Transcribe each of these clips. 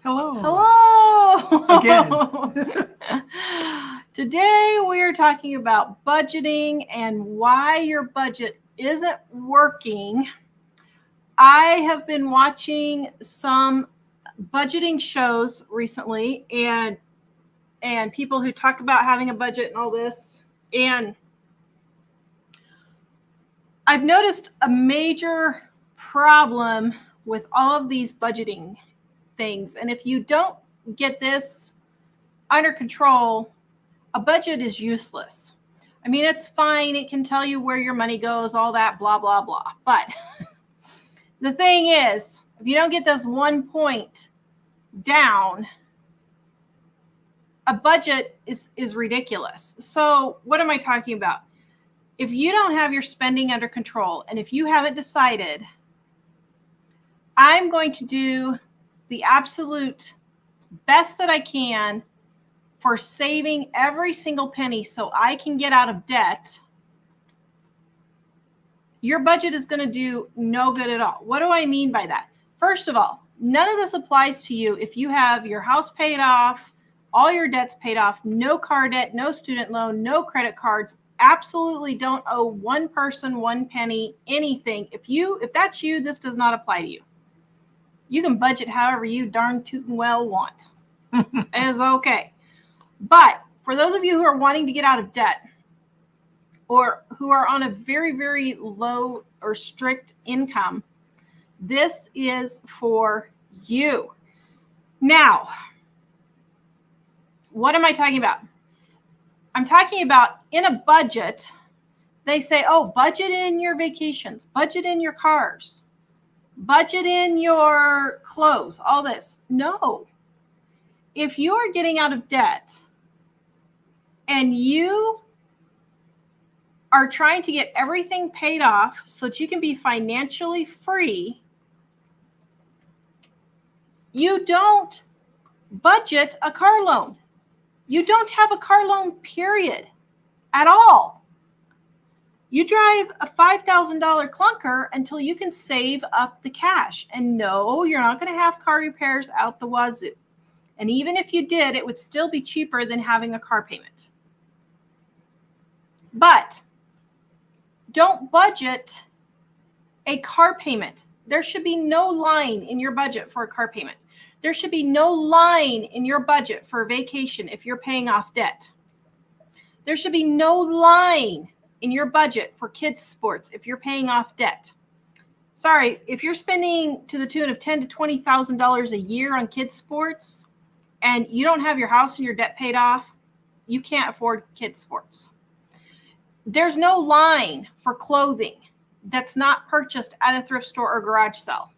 Hello. Hello. Again. Today we are talking about budgeting and why your budget isn't working. I have been watching some budgeting shows recently and people who talk about having a budget and all this. And I've noticed a major problem with all of these budgeting things. And if you don't get this under control, a budget is useless. I mean, it's fine. It can tell you where your money goes, all that, blah, blah, blah. But the thing is, if you don't get this 1 point down, a budget is ridiculous. So what am I talking about? If you don't have your spending under control, and if you haven't decided, I'm going to do the absolute best that I can for saving every single penny so I can get out of debt, your budget is going to do no good at all. What do I mean by that? First of all, none of this applies to you if you have your house paid off, all your debts paid off, no car debt, no student loan, no credit cards, absolutely don't owe one person 1 penny, anything. If that's you, this does not apply to you. You can budget however you darn tootin' well want. It is okay. But for those of you who are wanting to get out of debt or who are on a very, very low or strict income, this is for you. Now, what am I talking about? I'm talking about in a budget, they say, oh, budget in your vacations, budget in your cars, budget in your clothes, all this. No. If you are getting out of debt and you are trying to get everything paid off so that you can be financially free, you don't budget a car loan. You don't have a car loan, period, at all. You drive a $5,000 clunker until you can save up the cash. And no, you're not going to have car repairs out the wazoo. And even if you did, it would still be cheaper than having a car payment. But don't budget a car payment. There should be no line in your budget for a car payment. There should be no line in your budget for a vacation if you're paying off debt. There should be no line in your budget for kids' sports if you're paying off debt. Sorry, if you're spending to the tune of $10,000 to $20,000 a year on kids' sports and you don't have your house and your debt paid off, you can't afford kids' sports. There's no line for clothing that's not purchased at a thrift store or garage sale.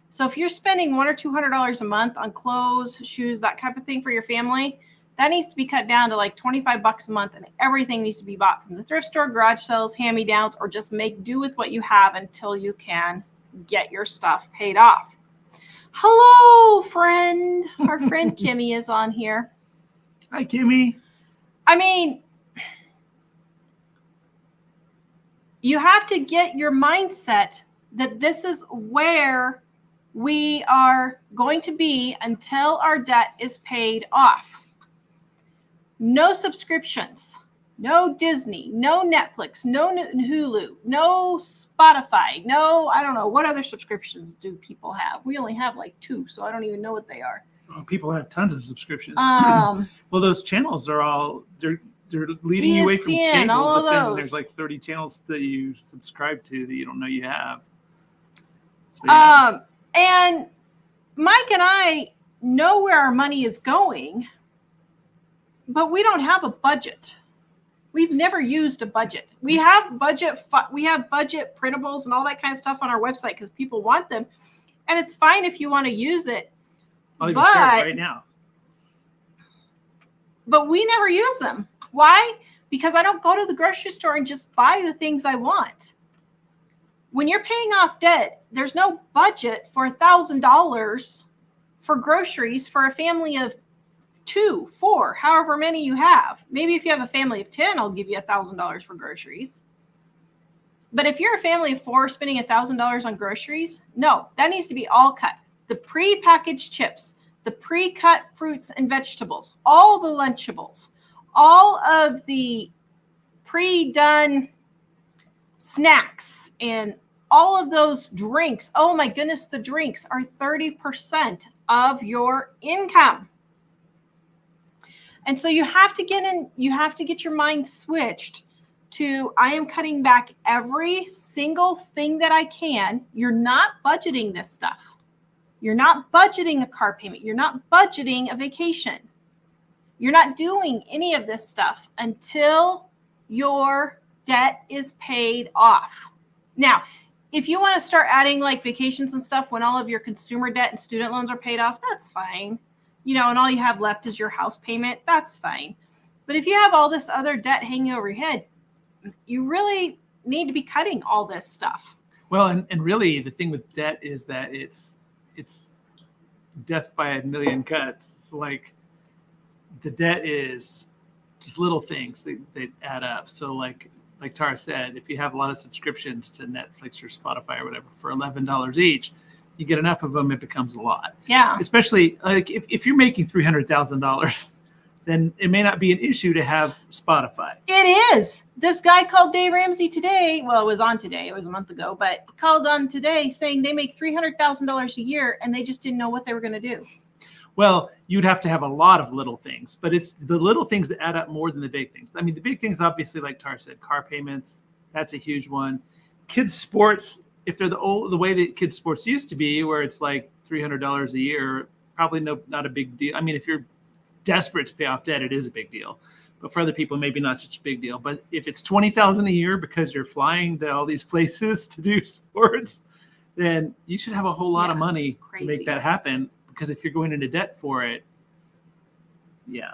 So if you're spending $100 or $200 a month on clothes, shoes, that type of thing for your family, that needs to be cut down to like $25 a month, and everything needs to be bought from the thrift store, garage sales, hand-me-downs, or just make do with what you have until you can get your stuff paid off. Hello, friend. Our friend Kimmy is on here. Hi, Kimmy. I mean, you have to get your mindset that this is where we are going to be until our debt is paid off. No subscriptions, no Disney, no Netflix, no Hulu, no Spotify, no, I don't know. What other subscriptions do people have? We only have like 2, so I don't even know what they are. Oh, people have tons of subscriptions. Well, those channels are all, they're leading you away from cable, all but then those. there's like 30 channels that you subscribe to that you don't know you have. So, yeah. And Mike and I know where our money is going, but we don't have a budget. We've never used a budget. We have budget printables and all that kind of stuff on our website because people want them, and it's fine if you want to use it. I'll even share it right now. But we never use them. Why? Because I don't go to the grocery store and just buy the things I want. When you're paying off debt, there's no budget for $1,000 for groceries for a family of 2, 4, however many you have. Maybe if you have a family of 10, I'll give you $1,000 for groceries. But if you're a family of 4 spending $1,000 on groceries, no, that needs to be all cut. the pre-packaged chips, the pre-cut fruits and vegetables, all the Lunchables, all of the pre-done snacks, and all of those drinks. Oh my goodness, the drinks are 30% of your income. And so you have to get your mind switched to, I am cutting back every single thing that I can. You're not budgeting this stuff. You're not budgeting a car payment. You're not budgeting a vacation. You're not doing any of this stuff until your debt is paid off. Now, if you want to start adding like vacations and stuff when all of your consumer debt and student loans are paid off, that's fine. And all you have left is your house payment, that's fine. But if you have all this other debt hanging over your head, you really need to be cutting all this stuff. Well, and really the thing with debt is that it's death by a million cuts. It's like the debt is just little things that add up. So like Tara said, if you have a lot of subscriptions to Netflix or Spotify or whatever for $11 each, you get enough of them, it becomes a lot. Yeah. Especially like if you're making $300,000, then it may not be an issue to have Spotify. It is. This guy called Dave Ramsey today. Well, it was on today. It was a month ago, but called on today saying they make $300,000 a year and they just didn't know what they were going to do. Well, you'd have to have a lot of little things, but it's the little things that add up more than the big things. I mean, the big things, obviously, like Tara said, car payments, that's a huge one. Kids' sports, if they're the way that kids' sports used to be, where it's like $300 a year, probably not a big deal. I mean, if you're desperate to pay off debt, it is a big deal. But for other people, maybe not such a big deal. But if it's $20,000 a year because you're flying to all these places to do sports, then you should have a whole lot of money to make that happen. Because if you're going into debt for it, yeah.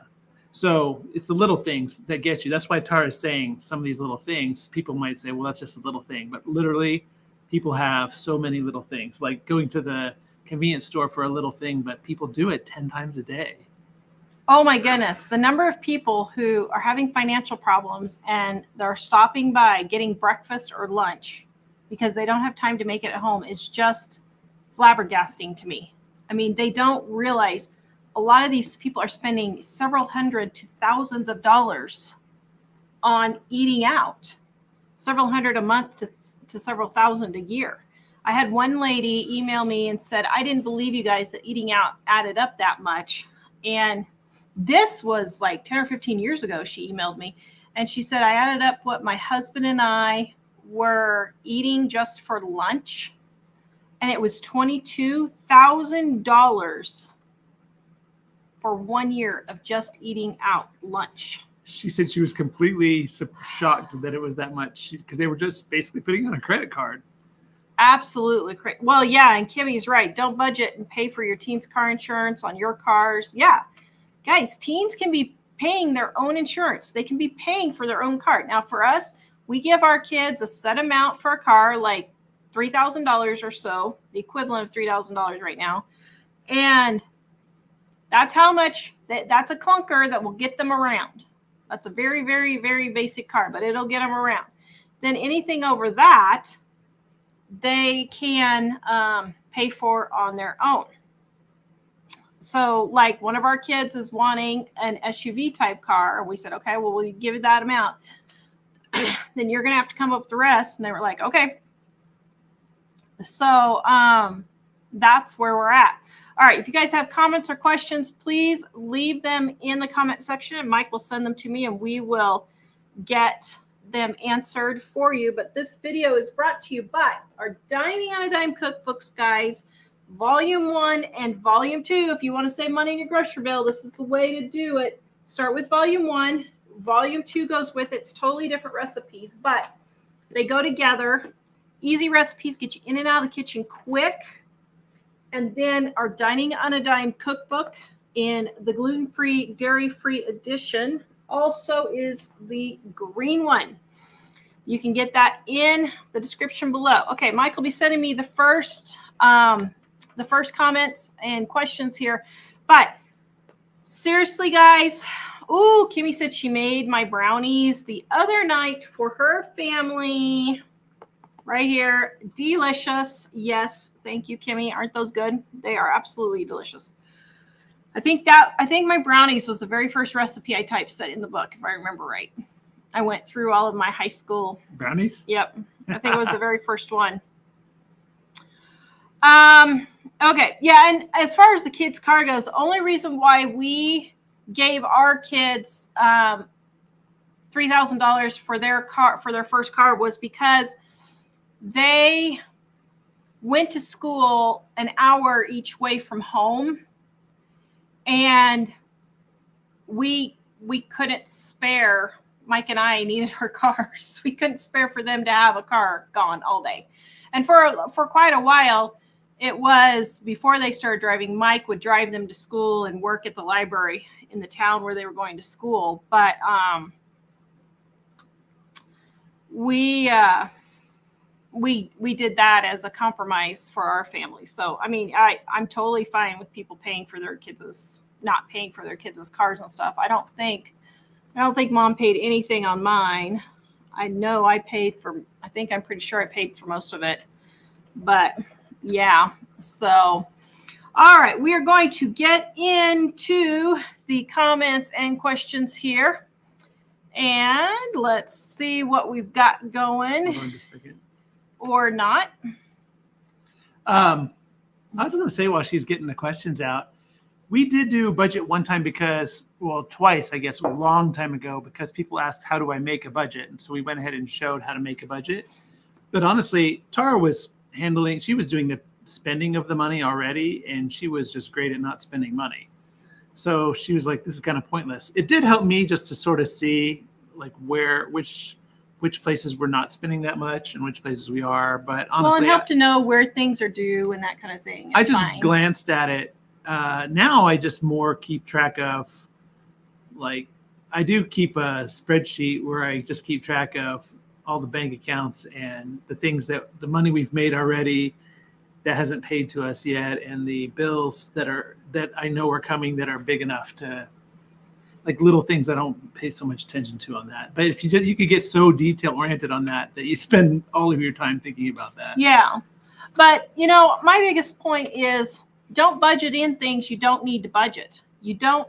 So it's the little things that get you. That's why Tara is saying some of these little things. People might say, well, that's just a little thing. But literally, people have so many little things, like going to the convenience store for a little thing, but people do it 10 times a day. Oh my goodness. The number of people who are having financial problems and they're stopping by getting breakfast or lunch because they don't have time to make it at home is just flabbergasting to me. I mean, they don't realize a lot of these people are spending several hundred to thousands of dollars on eating out, several hundred a month to several thousand a year. I had one lady email me and said, I didn't believe you guys that eating out added up that much. And this was like 10 or 15 years ago, she emailed me. And she said, I added up what my husband and I were eating just for lunch. And it was $22,000 for 1 year of just eating out lunch. She said she was completely shocked that it was that much because they were just basically putting on a credit card. Absolutely. Well, yeah. And Kimmy's right. Don't budget and pay for your teens' car insurance on your cars. Yeah. Guys, teens can be paying their own insurance. They can be paying for their own car. Now, for us, we give our kids a set amount for a car, like $3,000 or so, the equivalent of $3,000 right now. And that's how much, that's a clunker that will get them around. That's a very, very, very basic car, but it'll get them around. Then anything over that, they can pay for on their own. So like one of our kids is wanting an SUV type car. And we said, okay, well, we'll give it that amount. Then you're going to have to come up with the rest. And they were like, okay. So that's where we're at. All right. If you guys have comments or questions, please leave them in the comment section and Mike will send them to me and we will get them answered for you. But this video is brought to you by our Dining on a Dime cookbooks, guys. Volume 1 and Volume 2. If you want to save money in your grocery bill, this is the way to do it. Start with Volume 1. Volume 2 goes with it. It's totally different recipes, but they go together. Easy recipes get you in and out of the kitchen quick. And then our Dining on a Dime cookbook in the gluten-free, dairy-free edition also is the green one. You can get that in the description below. Okay, Mike will be sending me the first comments and questions here. But seriously, guys, ooh, Kimmy said she made my brownies the other night for her family. right here. Delicious. Yes. Thank you, Kimmy. Aren't those good? They are absolutely delicious. I think my brownies was the very first recipe I typeset in the book, if I remember right. I went through all of my high school brownies. Yep. I think it was the very first one. Okay. Yeah. And as far as the kids' car goes, the only reason why we gave our kids $3,000 for their first car was because they went to school an hour each way from home, and we couldn't spare. Mike and I needed our cars. We couldn't spare for them to have a car gone all day. And for quite a while, it was before they started driving, Mike would drive them to school and work at the library in the town where they were going to school. But we did that as a compromise for our family. So, I mean, I'm totally fine with people not paying for their kids' cars and stuff. I don't think Mom paid anything on mine. I know I'm pretty sure I paid for most of it. But yeah, so all right, we are going to get into the comments and questions here. And let's see what we've got going. Hold on just a second. Or not. I was going to say, while she's getting the questions out, we did do budget one time twice, I guess, a long time ago, because people asked, how do I make a budget? And so we went ahead and showed how to make a budget. But honestly, Tara was doing the spending of the money already, and she was just great at not spending money. So she was like, this is kind of pointless. It did help me just to sort of see like which places we're not spending that much and which places we are. But honestly, and help to know where things are due and that kind of thing. I just glanced at it. Now I just more keep track of, like, I do keep a spreadsheet where I just keep track of all the bank accounts and the money we've made already that hasn't paid to us yet, and the bills that I know are coming that are big enough to, like, little things I don't pay so much attention to on that. But if you could get so detail oriented on that you spend all of your time thinking about that. Yeah. But my biggest point is, don't budget in things you don't need to budget.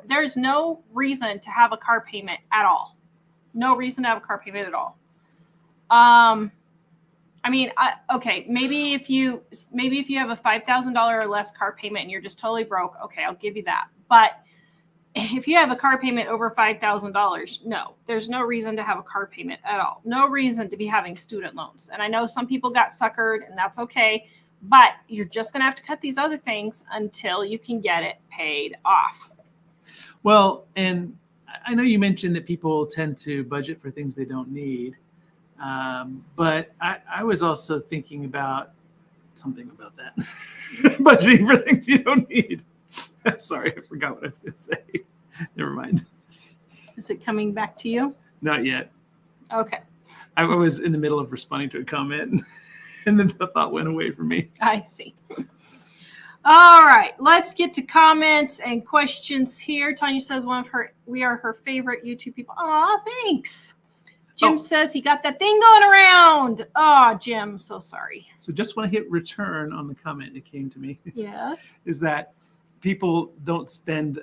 There's no reason to have a car payment at all. No reason to have a car payment at all. Okay, maybe if you have a $5,000 or less car payment and you're just totally broke, okay, I'll give you that. But if you have a car payment over $5,000, no, there's no reason to have a car payment at all. No reason to be having student loans. And I know some people got suckered, and that's okay. But you're just going to have to cut these other things until you can get it paid off. Well, and I know you mentioned that people tend to budget for things they don't need. But I was also thinking about something about that. Budgeting for things you don't need. Sorry, I forgot what I was going to say. Never mind. Is it coming back to you? Not yet. Okay. I was in the middle of responding to a comment, and then the thought went away from me. I see. All right, let's get to comments and questions here. Tanya says we are her favorite YouTube people. Aw, thanks. Jim says he got that thing going around. Oh, Jim, so sorry. So just want to hit return on the comment that came to me. Yes. Is that people don't spend.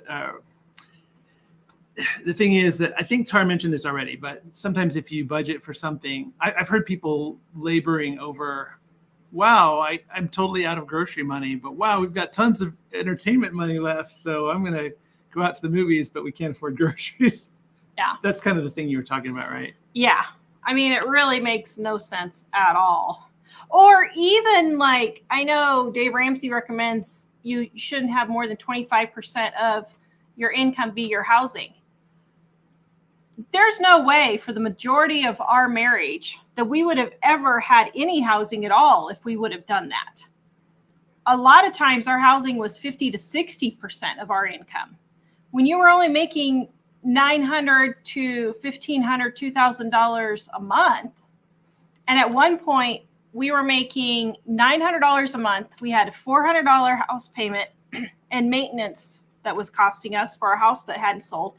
The thing is that I think Tara mentioned this already, but sometimes if you budget for something, I've heard people laboring over, wow, I'm totally out of grocery money, but wow, we've got tons of entertainment money left, so I'm going to go out to the movies, but we can't afford groceries. Yeah. That's kind of the thing you were talking about, right? Yeah. I mean, it really makes no sense at all. Or even, like, I know Dave Ramsey recommends you shouldn't have more than 25% of your income be your housing. There's no way for the majority of our marriage that we would have ever had any housing at all if we would have done that. A lot of times our housing was 50 to 60% of our income. When you were only making $900 to $1,500, $2,000 a month, and at one point we were making $900 a month, we had a $400 house payment and maintenance that was costing us for our house that hadn't sold,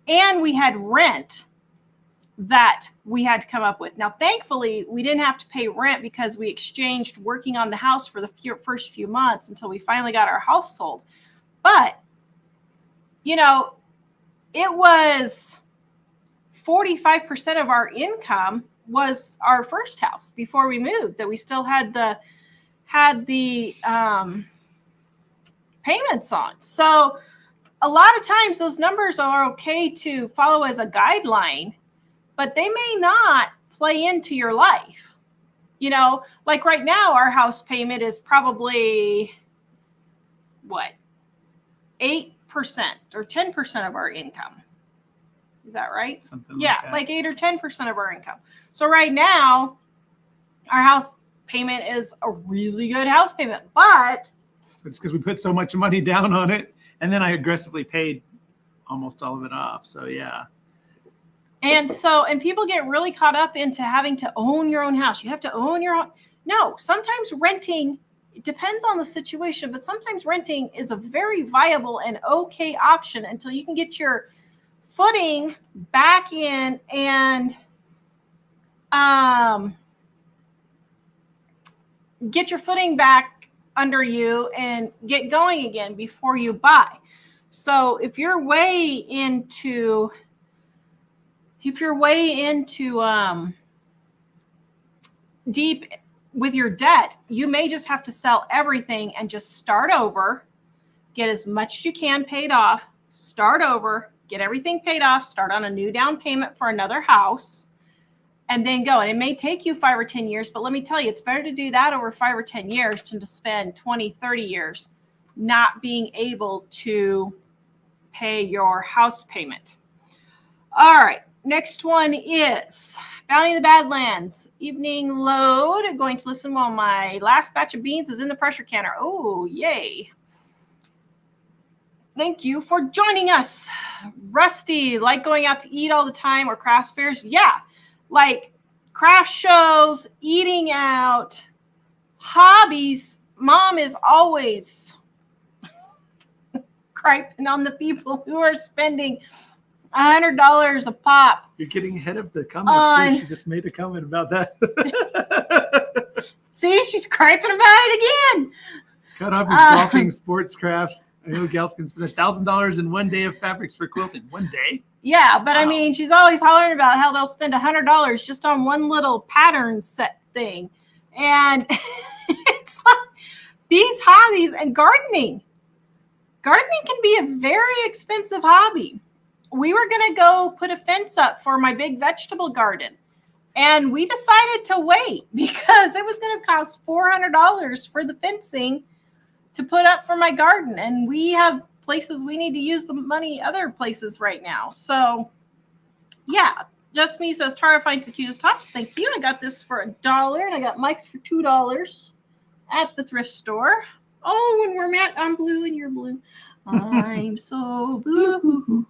and we had rent that we had to come up with. Now, thankfully, we didn't have to pay rent because we exchanged working on the house for the first few months until we finally got our house sold. But, you know, it was 45% of our income was our first house before we moved, that we still had the payments on. So a lot of times those numbers are okay to follow as a guideline, but they may not play into your life. You know, like right now, our house payment is probably what, 8% or 10% of our income. Is that right? Something yeah, like that. like 8 or 10% of our income. So right now, our house payment is a really good house payment, but it's because we put so much money down on it, and then I aggressively paid almost all of it off. So yeah. And people get really caught up into having to own your own house. You have to own your own. No, sometimes renting, it depends on the situation, but sometimes renting is a very viable and okay option until you can get your footing back in and get your footing back under you and get going again before you buy. So if you're way into deep with your debt, you may just have to sell everything and just start over, get as much as you can paid off, start over, get everything paid off, start on a new down payment for another house, and then go. And it may take you 5 or 10 years, but let me tell you, it's better to do that over 5 or 10 years than to spend 20, 30 years not being able to pay your house payment. All right. Next one is Valley of the Badlands. Evening load. Going to listen while my last batch of beans is in the pressure canner. Oh, yay. Thank you for joining us. Rusty, like going out to eat all the time or craft fairs? Yeah, like craft shows, eating out, hobbies. Mom is always griping on the people who are spending $100 a pop. You're getting ahead of the comments. She just made a comment about that. See, she's griping about it again. Cut off his golfing, sports crafts. I know gals can spend $1,000 in one day of fabrics for quilting. One day? Yeah, but wow. I mean, she's always hollering about how they'll spend $100 just on one little pattern set thing. And it's like these hobbies and gardening. Gardening can be a very expensive hobby. We were going to go put a fence up for my big vegetable garden. And we decided to wait because it was going to cost $400 for the fencing to put up for my garden. And we have places we need to use the money other places right now. So yeah, Just Me says, Tara finds the cutest tops. Thank you. I got this for $1 and I got Mike's for $2 at the thrift store. Oh, when we're matte, I'm blue and you're blue. I'm so blue.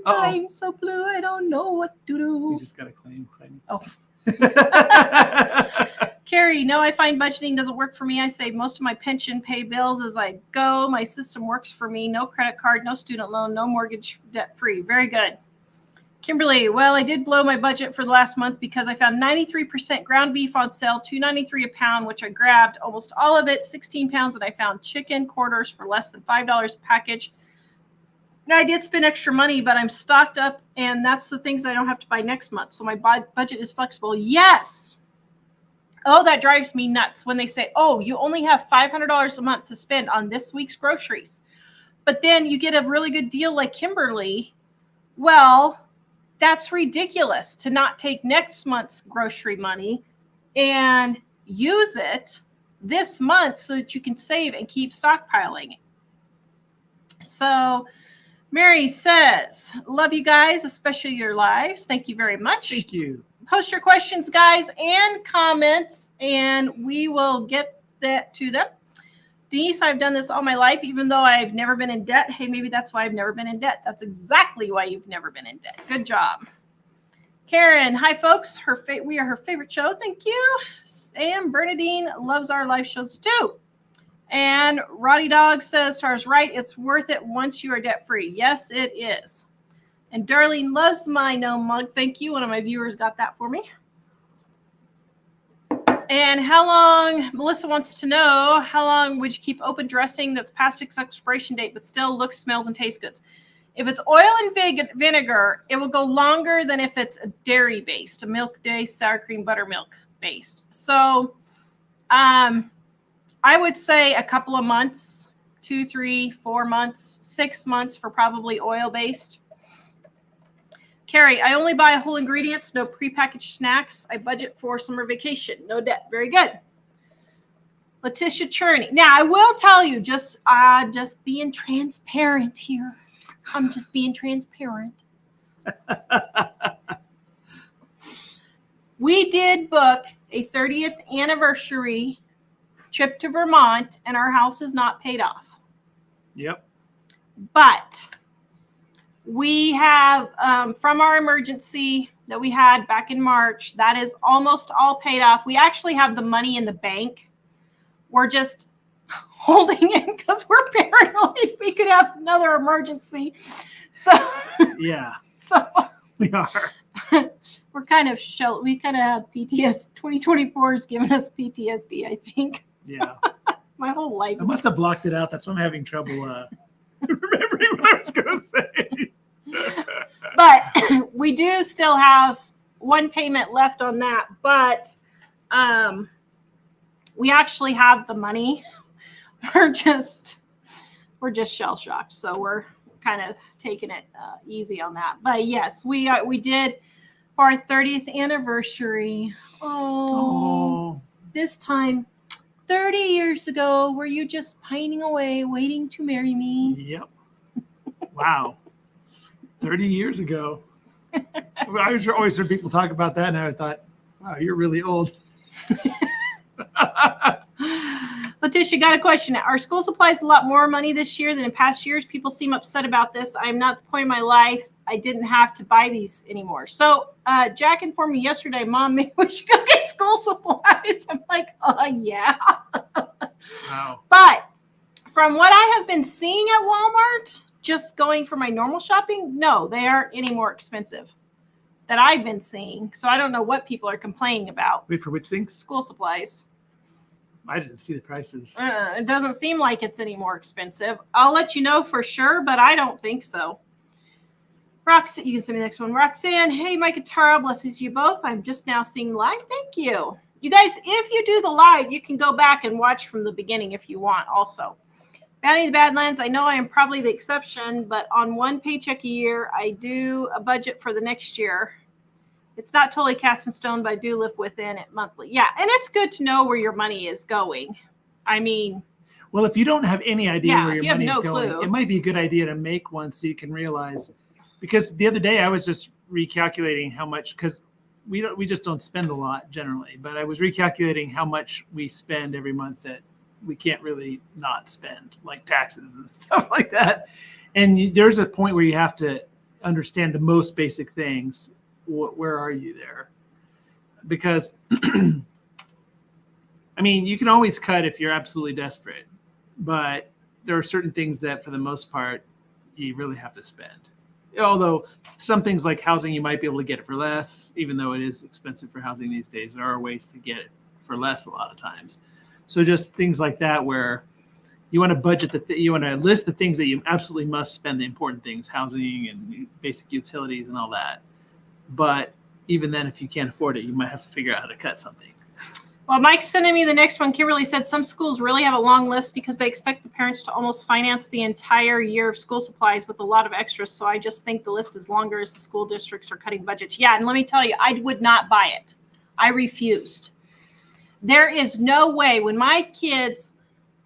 I'm so blue. I don't know what to do. You just got to claim. Oh. Carrie, no, I find budgeting doesn't work for me. I save most of my pension, pay bills as I go. My system works for me. No credit card, no student loan, no mortgage, debt free. Very good. Kimberly, well, I did blow my budget for the last month because I found 93% ground beef on sale, $2.93 a pound, which I grabbed almost all of it, 16 pounds, and I found chicken quarters for less than $5 a package. Now, I did spend extra money, but I'm stocked up, and that's the things I don't have to buy next month. So my budget is flexible. Yes. Oh, that drives me nuts when they say, oh, you only have $500 a month to spend on this week's groceries. But then you get a really good deal like Kimberly. Well, that's ridiculous to not take next month's grocery money and use it this month so that you can save and keep stockpiling. So Mary says, love you guys, especially your lives. Thank you very much. Thank you. Post your questions, guys, and comments, and we will get that to them. Denise, I've done this all my life, even though I've never been in debt. Hey, maybe that's why I've never been in debt. That's exactly why you've never been in debt. Good job. Karen, hi, folks. We are her favorite show. Thank you. Sam Bernadine loves our live shows, too. And Roddy Dog says, Tara's right. It's worth it once you are debt-free. Yes, it is. And Darlene loves my gnome mug. Thank you. One of my viewers got that for me. And how long, Melissa wants to know, how long would you keep open dressing that's past its expiration date but still looks, smells, and tastes good? If it's oil and vinegar, it will go longer than if it's a dairy-based, a milk-based, sour cream, buttermilk-based. So I would say a couple of months, 2, 3, 4 months, 6 months for probably oil-based. Carrie, I only buy whole ingredients, no prepackaged snacks. I budget for summer vacation, no debt. Very good. Letitia Cherney. Now, I will tell you, just being transparent here. I'm just being transparent. We did book a 30th anniversary trip to Vermont, and our house is not paid off. Yep. But we have, from our emergency that we had back in March, that is almost all paid off. We actually have the money in the bank. We're just holding it because we're paranoid we could have another emergency. So yeah, so we are. We're kind of we kind of have PTSD. 2024 has given us PTSD, I think. Yeah. My whole life. I must have blocked it out. That's why I'm having trouble remembering what I was going to say. But we do still have one payment left on that. But we actually have the money. We're just shell shocked. So we're kind of taking it easy on that. But yes, we did for our 30th anniversary. Oh. This time 30 years ago, were you just pining away, waiting to marry me? Yep. Wow. 30 years ago. I always heard people talk about that, and I thought, wow, you're really old. Letitia, got a question. Are school supplies a lot more money this year than in past years? People seem upset about this. I am not at the point in my life I didn't have to buy these anymore. So Jack informed me yesterday, Mom, maybe we should go get school supplies. I'm like, yeah. Wow. But from what I have been seeing at Walmart, just going for my normal shopping, no, they aren't any more expensive that I've been seeing. So I don't know what people are complaining about. Wait, for which things? School supplies. I didn't see the prices. It doesn't seem like it's any more expensive. I'll let you know for sure, but I don't think so. Roxanne, you can send me the next one. Roxanne, hey, my guitar, blesses you both. I'm just now seeing live. Thank you. You guys, if you do the live, you can go back and watch from the beginning if you want also. Bounty the Badlands, I know I am probably the exception, but on one paycheck a year, I do a budget for the next year. It's not totally cast in stone, but I do live within it monthly. Yeah, and it's good to know where your money is going. I mean, well, if you don't have any idea where your money is going, clue. It might be a good idea to make one so you can realize. Because the other day I was just recalculating how much, because we just don't spend a lot generally, but I was recalculating how much we spend every month that we can't really not spend, like taxes and stuff like that. And there's a point where you have to understand the most basic things. Where are you there? Because, I mean, you can always cut if you're absolutely desperate, but there are certain things that for the most part, you really have to spend. Although some things like housing, you might be able to get it for less, even though it is expensive for housing these days. There are ways to get it for less a lot of times. So just things like that where you want to budget you want to list the things that you absolutely must spend, the important things, housing and basic utilities and all that. But even then, if you can't afford it, you might have to figure out how to cut something. Well, Mike's sending me the next one. Kimberly said some schools really have a long list because they expect the parents to almost finance the entire year of school supplies with a lot of extras. So I just think the list is longer as the school districts are cutting budgets. Yeah, and let me tell you, I would not buy it. I refused. There is no way. When my kids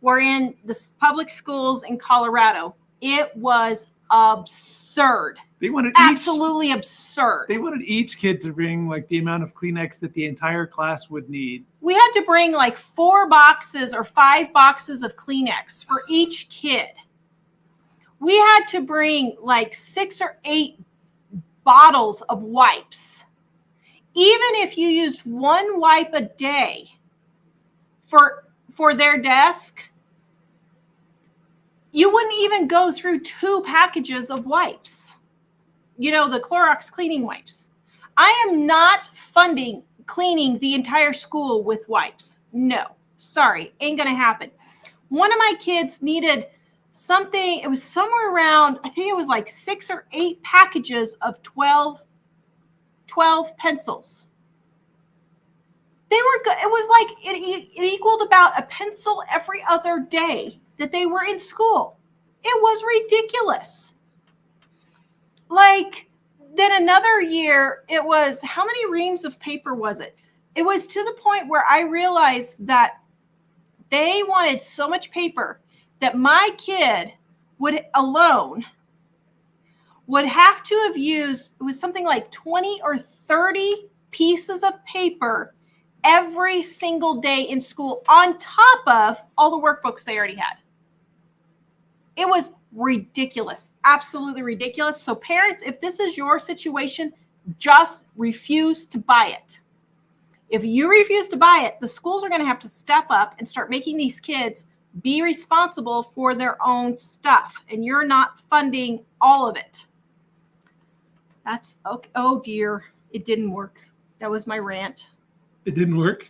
were in the public schools in Colorado, it was absurd. They wanted absolutely absurd. They wanted each kid to bring like the amount of Kleenex that the entire class would need. We had to bring like 4 boxes or 5 boxes of Kleenex for each kid. We had to bring like 6 or 8 bottles of wipes. Even if you used 1 wipe a day for their desk, you wouldn't even go through 2 packages of wipes. the Clorox cleaning wipes. I am not funding cleaning the entire school with wipes. No, sorry, ain't going to happen. One of my kids needed something. It was somewhere around, I think it was like 6 or 8 packages of 12 pencils. They were good. It was like it equaled about a pencil every other day that they were in school. It was ridiculous. Like, then another year, it was, how many reams of paper was it? It was to the point where I realized that they wanted so much paper that my kid would have to have used, it was something like 20 or 30 pieces of paper every single day in school on top of all the workbooks they already had. It was ridiculous, absolutely ridiculous. So parents, if this is your situation, just refuse to buy it. If you refuse to buy it, the schools are going to have to step up and start making these kids be responsible for their own stuff. And you're not funding all of it. That's okay. Oh dear, it didn't work. That was my rant. It didn't work?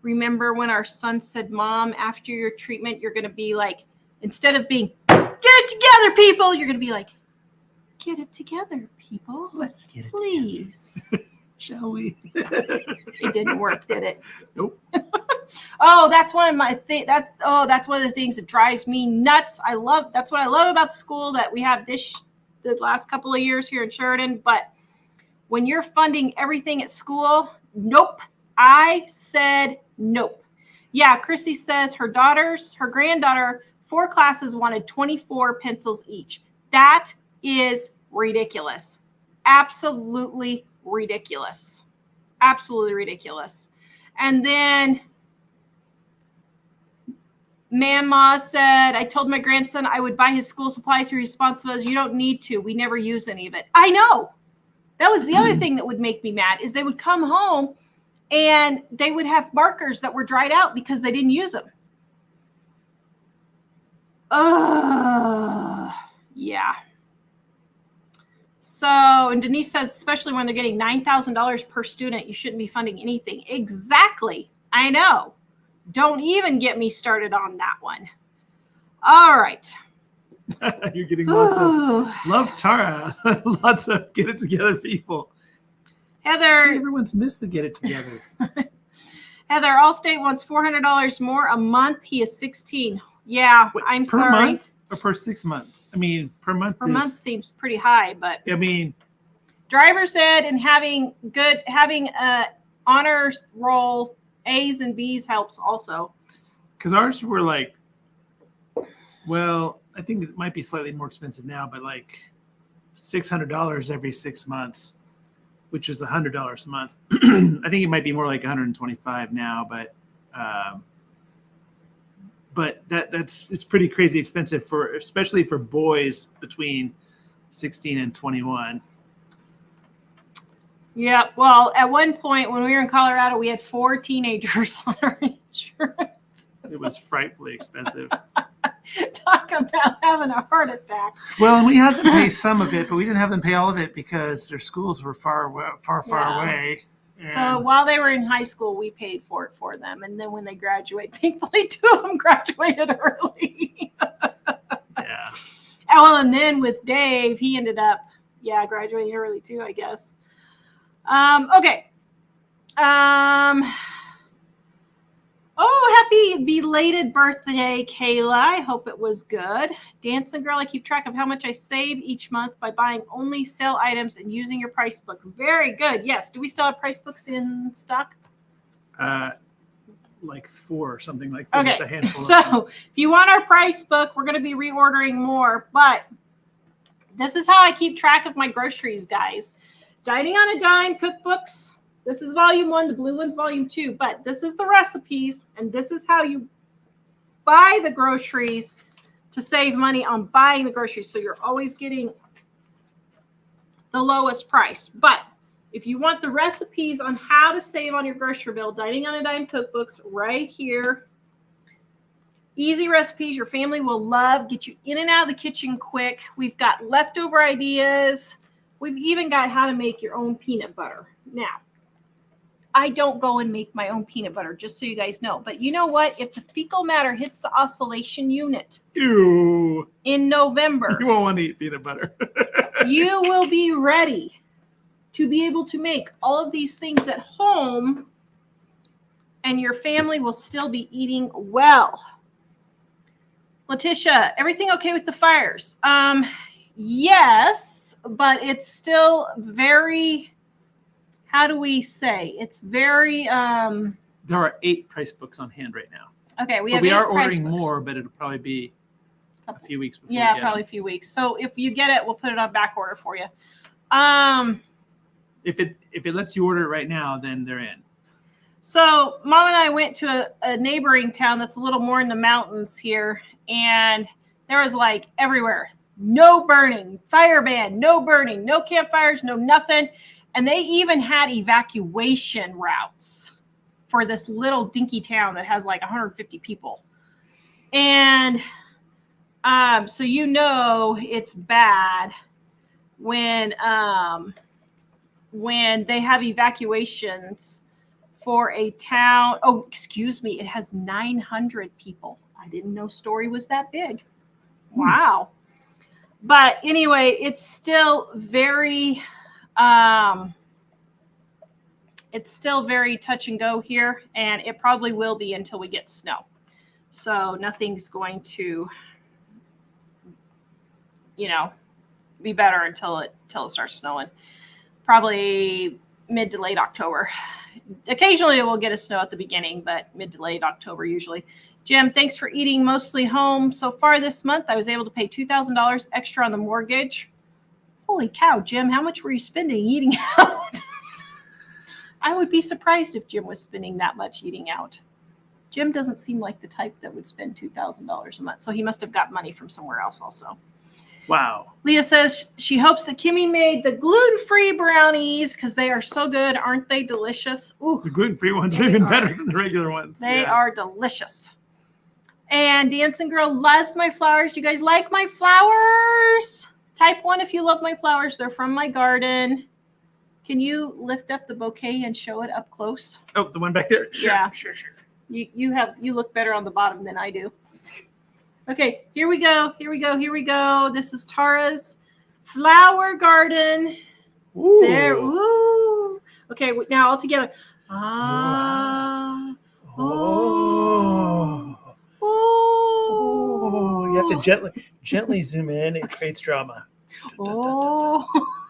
Remember when our son said, Mom, after your treatment, you're going to be like, instead of being, get it together, people, you're going to be like, get it together, people. Let's get it please. Together. Shall we? It didn't work, did it? Nope. Oh, that's one of my that's one of the things that drives me nuts. That's what I love about the school that we have the last couple of years here in Sheridan. But when you're funding everything at school, nope. I said nope. Yeah, Chrissy says her granddaughter, 4 classes wanted 24 pencils each. That is ridiculous. Absolutely ridiculous. Absolutely ridiculous. And then Mama said, I told my grandson I would buy his school supplies. His response was, you don't need to. We never use any of it. I know. That was the other thing that would make me mad is they would come home and they would have markers that were dried out because they didn't use them. Yeah. So, and Denise says, especially when they're getting $9,000 per student, you shouldn't be funding anything. Exactly. I know. Don't even get me started on that one. All right. You're getting lots of love, Tara. Lots of get it together people. Heather. See, everyone's missed the get it together. Heather, Allstate wants $400 more a month. He is 16. Yeah, Wait, I'm per sorry. Per month or per 6 months? I mean, per month. Per month seems pretty high, but I mean, driver's ed and having a honors roll, A's and B's helps also. Because ours were like, well, I think it might be slightly more expensive now, but like $600 every 6 months, which is $100 a month. I think it might be more like $125 now, but it's pretty crazy expensive especially for boys between 16 and 21. Yeah, well, at one point when we were in Colorado, we had 4 teenagers on our insurance. It was frightfully expensive. Talk about having a heart attack. Well, and we had to pay some of it, but we didn't have them pay all of it because their schools were far away. And so while they were in high school, we paid for it for them. And then when they graduate, thankfully 2 of them graduated early. Yeah. Well, and then with Dave, he ended up, graduating early too, I guess. Okay. Oh, happy belated birthday, Kayla. I hope it was good. Dancing Girl, I keep track of how much I save each month by buying only sale items and using your price book. Very good. Yes. Do we still have price books in stock? Like 4 or something like that. Okay. Just a handful So if you want our price book, we're going to be reordering more. But this is how I keep track of my groceries, guys. Dining on a Dime cookbooks. This is volume 1. The blue one's volume 2. But this is the recipes, and this is how you buy the groceries to save money on buying the groceries. So you're always getting the lowest price. But if you want the recipes on how to save on your grocery bill, Dining on a Dime cookbooks right here. Easy recipes your family will love. Get you in and out of the kitchen quick. We've got leftover ideas. We've even got how to make your own peanut butter. Now, I don't go and make my own peanut butter, just so you guys know. But you know what? If the fecal matter hits the oscillation unit Ew. in November, You won't want to eat peanut butter. you will be ready to be able to make all of these things at home, and your family will still be eating well. Letitia, everything okay with the fires? Yes, but it's still very, how do we say? It's very There are 8 price books on hand right now. okay, we But have we 8 are price ordering books. more, but it'll probably be a few weeks before. Yeah, we get probably them. a few weeks. So if you get it, we'll put it on back order for you. If it lets you order it right now, then they're in. So Mom and I went to a neighboring town that's a little more in the mountains here, and there was like everywhere, no burning, fire ban, no burning, no campfires, no nothing. And they even had evacuation routes for this little dinky town that has like 150 people. And so you know it's bad when they have evacuations for a town. Oh, excuse me. It has 900 people. I didn't know Story was that big. Wow. But anyway, it's still very touch and go here, and it probably will be until we get snow. So nothing's going to, be better until it starts snowing. Probably mid to late October. Occasionally we'll get a snow at the beginning, but mid to late October usually. Jim, thanks for eating mostly home. So far this month, I was able to pay $2,000 extra on the mortgage. Holy cow, Jim, how much were you spending eating out? I would be surprised if Jim was spending that much eating out. Jim doesn't seem like the type that would spend $2,000 a month. So he must have got money from somewhere else also. Wow. Leah says she hopes that Kimmy made the gluten-free brownies because they are so good. Aren't they delicious? Ooh, The gluten-free ones are even better than the regular ones. they are delicious. And Dancing Girl loves my flowers. You guys like my flowers? Type 1 if you love my flowers. They're from my garden. Can you lift up the bouquet and show it up close? Oh, the one back there? Sure, Yeah. Sure. You look better on the bottom than I do. Okay, here we go. This is Tara's flower garden. Ooh. There. Ooh. Okay, now all together. Ah. Oh. Oh. You have to gently zoom in. It creates drama. Oh.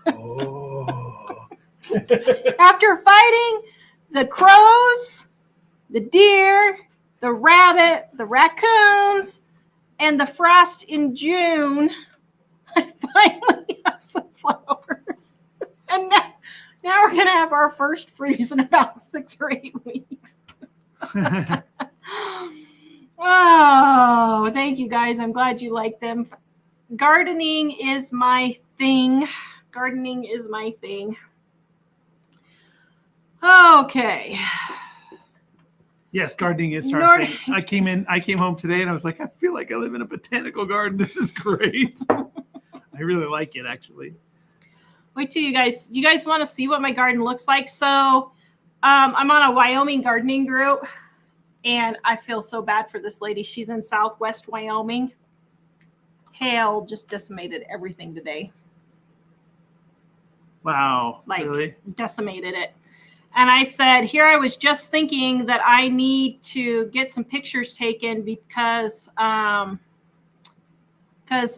Oh. After fighting the crows, the deer, the rabbit, the raccoons, and the frost in June, I finally have some flowers. And now we're going to have our first freeze in about 6 or 8 weeks. Oh, thank you guys. I'm glad you like them. Gardening is my thing. Okay. Yes, gardening is Tara's thing. I came home today and I was like, I feel like I live in a botanical garden. This is great. I really like it, actually. Wait till do you guys want to see what my garden looks like? So I'm on a Wyoming gardening group, and I feel so bad for this lady. She's in Southwest Wyoming. Hail just decimated everything today. Wow. Like, really? Decimated it. And I said, here I was just thinking that I need to get some pictures taken because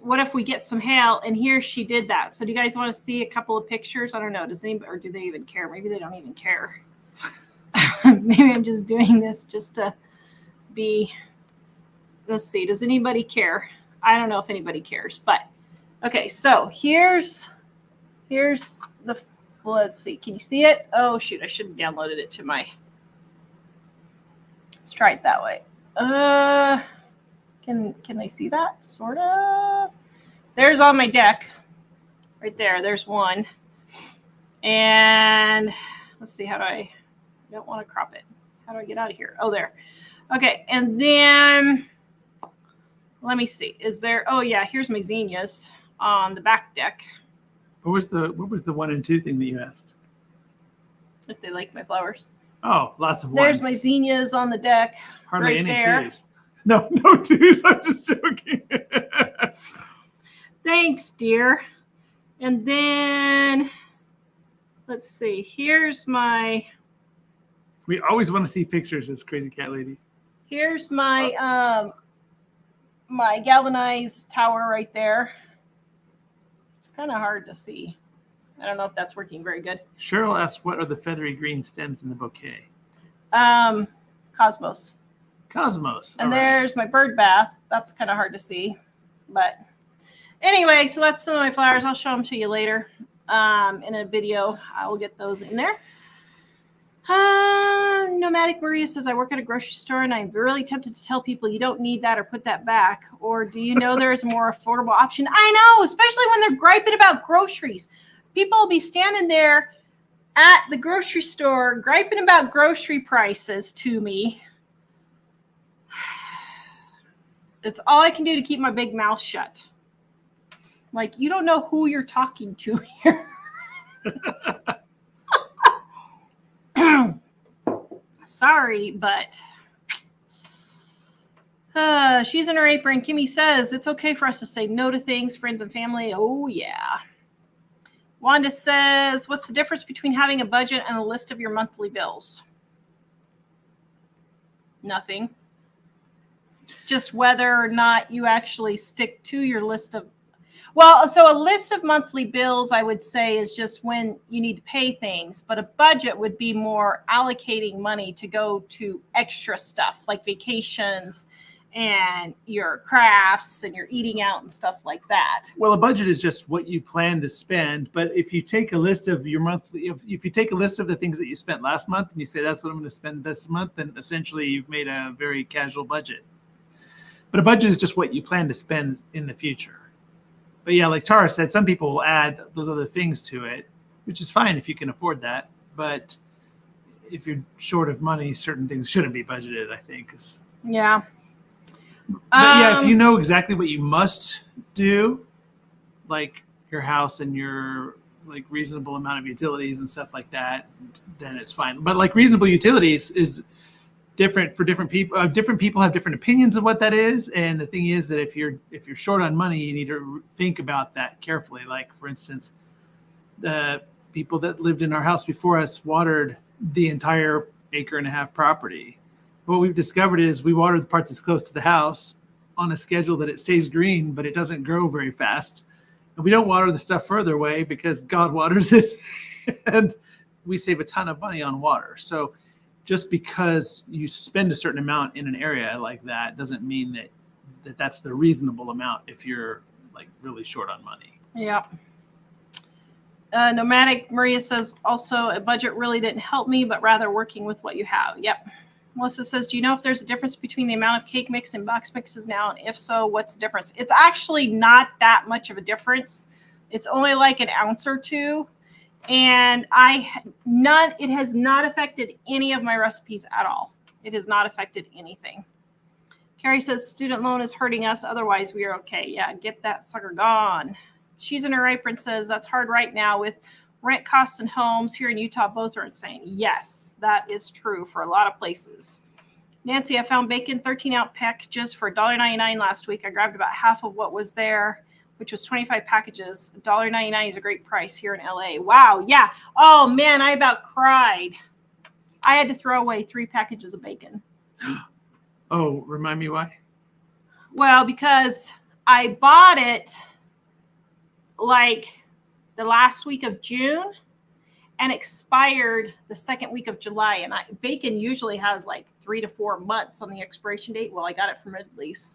what if we get some hail? And here she did that. So do you guys want to see a couple of pictures? I don't know. Does anybody, or do they even care? Maybe they don't even care. Maybe I'm just doing this just to be, let's see. Does anybody care? I don't know if anybody cares, but okay. So here's the, let's see. Can you see it? Oh shoot. I should have downloaded it to my, let's try it that way. Can they see that? Sort of. There's on my deck. Right there. There's one. And let's see. I don't want to crop it. How do I get out of here? Oh, there. Okay. And then let me see. Is there, oh yeah, here's my zinnias on the back deck. What was the 1 and 2 thing that you asked? If they like my flowers. Oh, lots of There's ones. my zinnias on the deck. Hardly right any there. 2s. No 2s. I'm just joking. Thanks, dear. And then, let's see. Here's my We always want to see pictures. This crazy cat lady. Here's my my galvanized tower right there. It's kind of hard to see. I don't know if that's working very good. Cheryl asked, "What are the feathery green stems in the bouquet?" Cosmos. Cosmos. And All right. there's my bird bath. That's kind of hard to see, but anyway, so that's some of my flowers. I'll show them to you later in a video. I will get those in there. Nomadic Maria says, I work at a grocery store and I'm really tempted to tell people you don't need that or put that back. Or do you know there is a more affordable option? I know, especially when they're griping about groceries. People will be standing there at the grocery store griping about grocery prices to me. It's all I can do to keep my big mouth shut. Like, you don't know who you're talking to here. Sorry, but she's in her apron. Kimmy says it's okay for us to say no to things, friends and family. Oh, yeah. Wanda says, what's the difference between having a budget and a list of your monthly bills? Nothing. Just whether or not you actually stick to your list of, well, so a list of monthly bills, I would say, is just when you need to pay things. But a budget would be more allocating money to go to extra stuff like vacations and your crafts and your eating out and stuff like that. Well, a budget is just what you plan to spend. But if you take a list of your monthly, if you take a list of the things that you spent last month and you say that's what I'm going to spend this month, then essentially you've made a very casual budget. But a budget is just what you plan to spend in the future. But yeah, like Tara said, some people will add those other things to it, which is fine if you can afford that. But if you're short of money, certain things shouldn't be budgeted, I think. Yeah. But yeah, if you know exactly what you must do, like your house and your like reasonable amount of utilities and stuff like that, then it's fine. But like reasonable utilities is different for different people. Different people have different opinions of what that is. And the thing is that if you're short on money, you need to think about that carefully. Like, for instance, the people that lived in our house before us watered the entire 1.5 acre property. What we've discovered is we water the part that's close to the house on a schedule that it stays green, but it doesn't grow very fast. And we don't water the stuff further away because God waters it. And we save a ton of money on water. So just because you spend a certain amount in an area like that doesn't mean that that's the reasonable amount if you're like really short on money. Yeah. Nomadic Maria says also a budget really didn't help me, but rather working with what you have. Yep. Melissa says, do you know if there's a difference between the amount of cake mix and box mixes now? And if so, what's the difference? It's actually not that much of a difference. It's only like an ounce or two. And it has not affected any of my recipes at all. It has not affected anything. Carrie says, student loan is hurting us. Otherwise, we are okay. Yeah, get that sucker gone. She's in her apron says, that's hard right now with rent costs and homes here in Utah. Both are insane. Yes, that is true for a lot of places. Nancy, I found bacon 13-ounce packages for $1.99 last week. I grabbed about half of what was there, which was 25 packages. $1.99 is a great price here in LA. Wow. Yeah. Oh man, I about cried. I had to throw away 3 packages of bacon. Oh, remind me why? Well, because I bought it like the last week of June and expired the second week of July. And bacon usually has like 3 to 4 months on the expiration date. Well, I got it from Ridley's.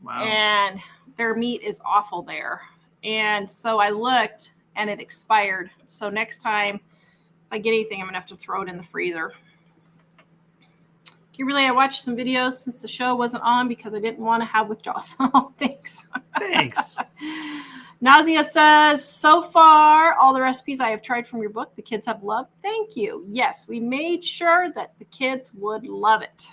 Wow. And their meat is awful there. And so I looked and it expired. So next time if I get anything, I'm going to have to throw it in the freezer. Kimberly, I watched some videos since the show wasn't on because I didn't want to have withdrawals. Oh, thanks. Thanks. Nausea says, so far, all the recipes I have tried from your book, the kids have loved. Thank you. Yes, we made sure that the kids would love it.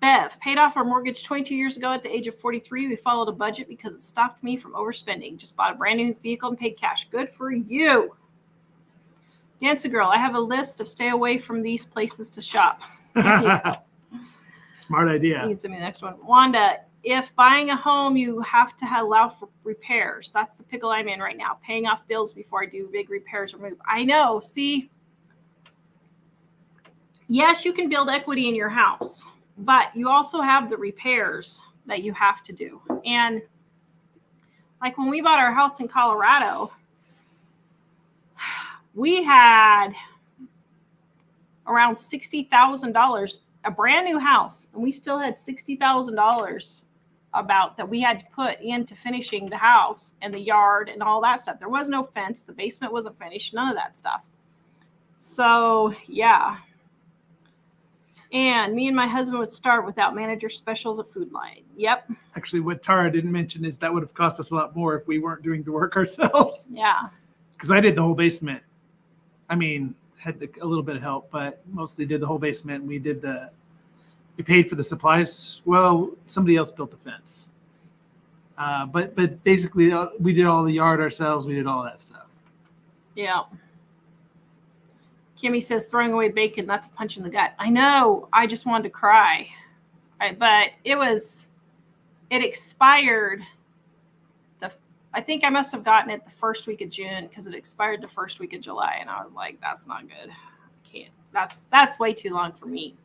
Bev, paid off our mortgage 22 years ago at the age of 43. We followed a budget because it stopped me from overspending. Just bought a brand new vehicle and paid cash. Good for you. Dancer Girl, I have a list of stay away from these places to shop. There you go. Smart idea. You can send me the next one. Wanda, if buying a home, you have to allow for repairs. That's the pickle I'm in right now. Paying off bills before I do big repairs or move. I know. See, yes, you can build equity in your house, but you also have the repairs that you have to do. And like when we bought our house in Colorado, we had around $60,000, a brand new house, and we still had $60,000 about that we had to put into finishing the house and the yard and all that stuff. There was no fence. The basement wasn't finished. None of that stuff. So, yeah. And me and my husband would starve without manager specials at Food Line. Yep. Actually, what Tara didn't mention is that would have cost us a lot more if we weren't doing the work ourselves. Yeah. Because I did the whole basement. I mean, had a little bit of help, but mostly did the whole basement. We paid for the supplies. Well, somebody else built the fence. But basically, we did all the yard ourselves. We did all that stuff. Yeah. Kimmy says throwing away bacon, that's a punch in the gut. I know. I just wanted to cry. But it expired. I think I must have gotten it the first week of June because it expired the first week of July. And I was like, that's not good. I can't. That's way too long for me.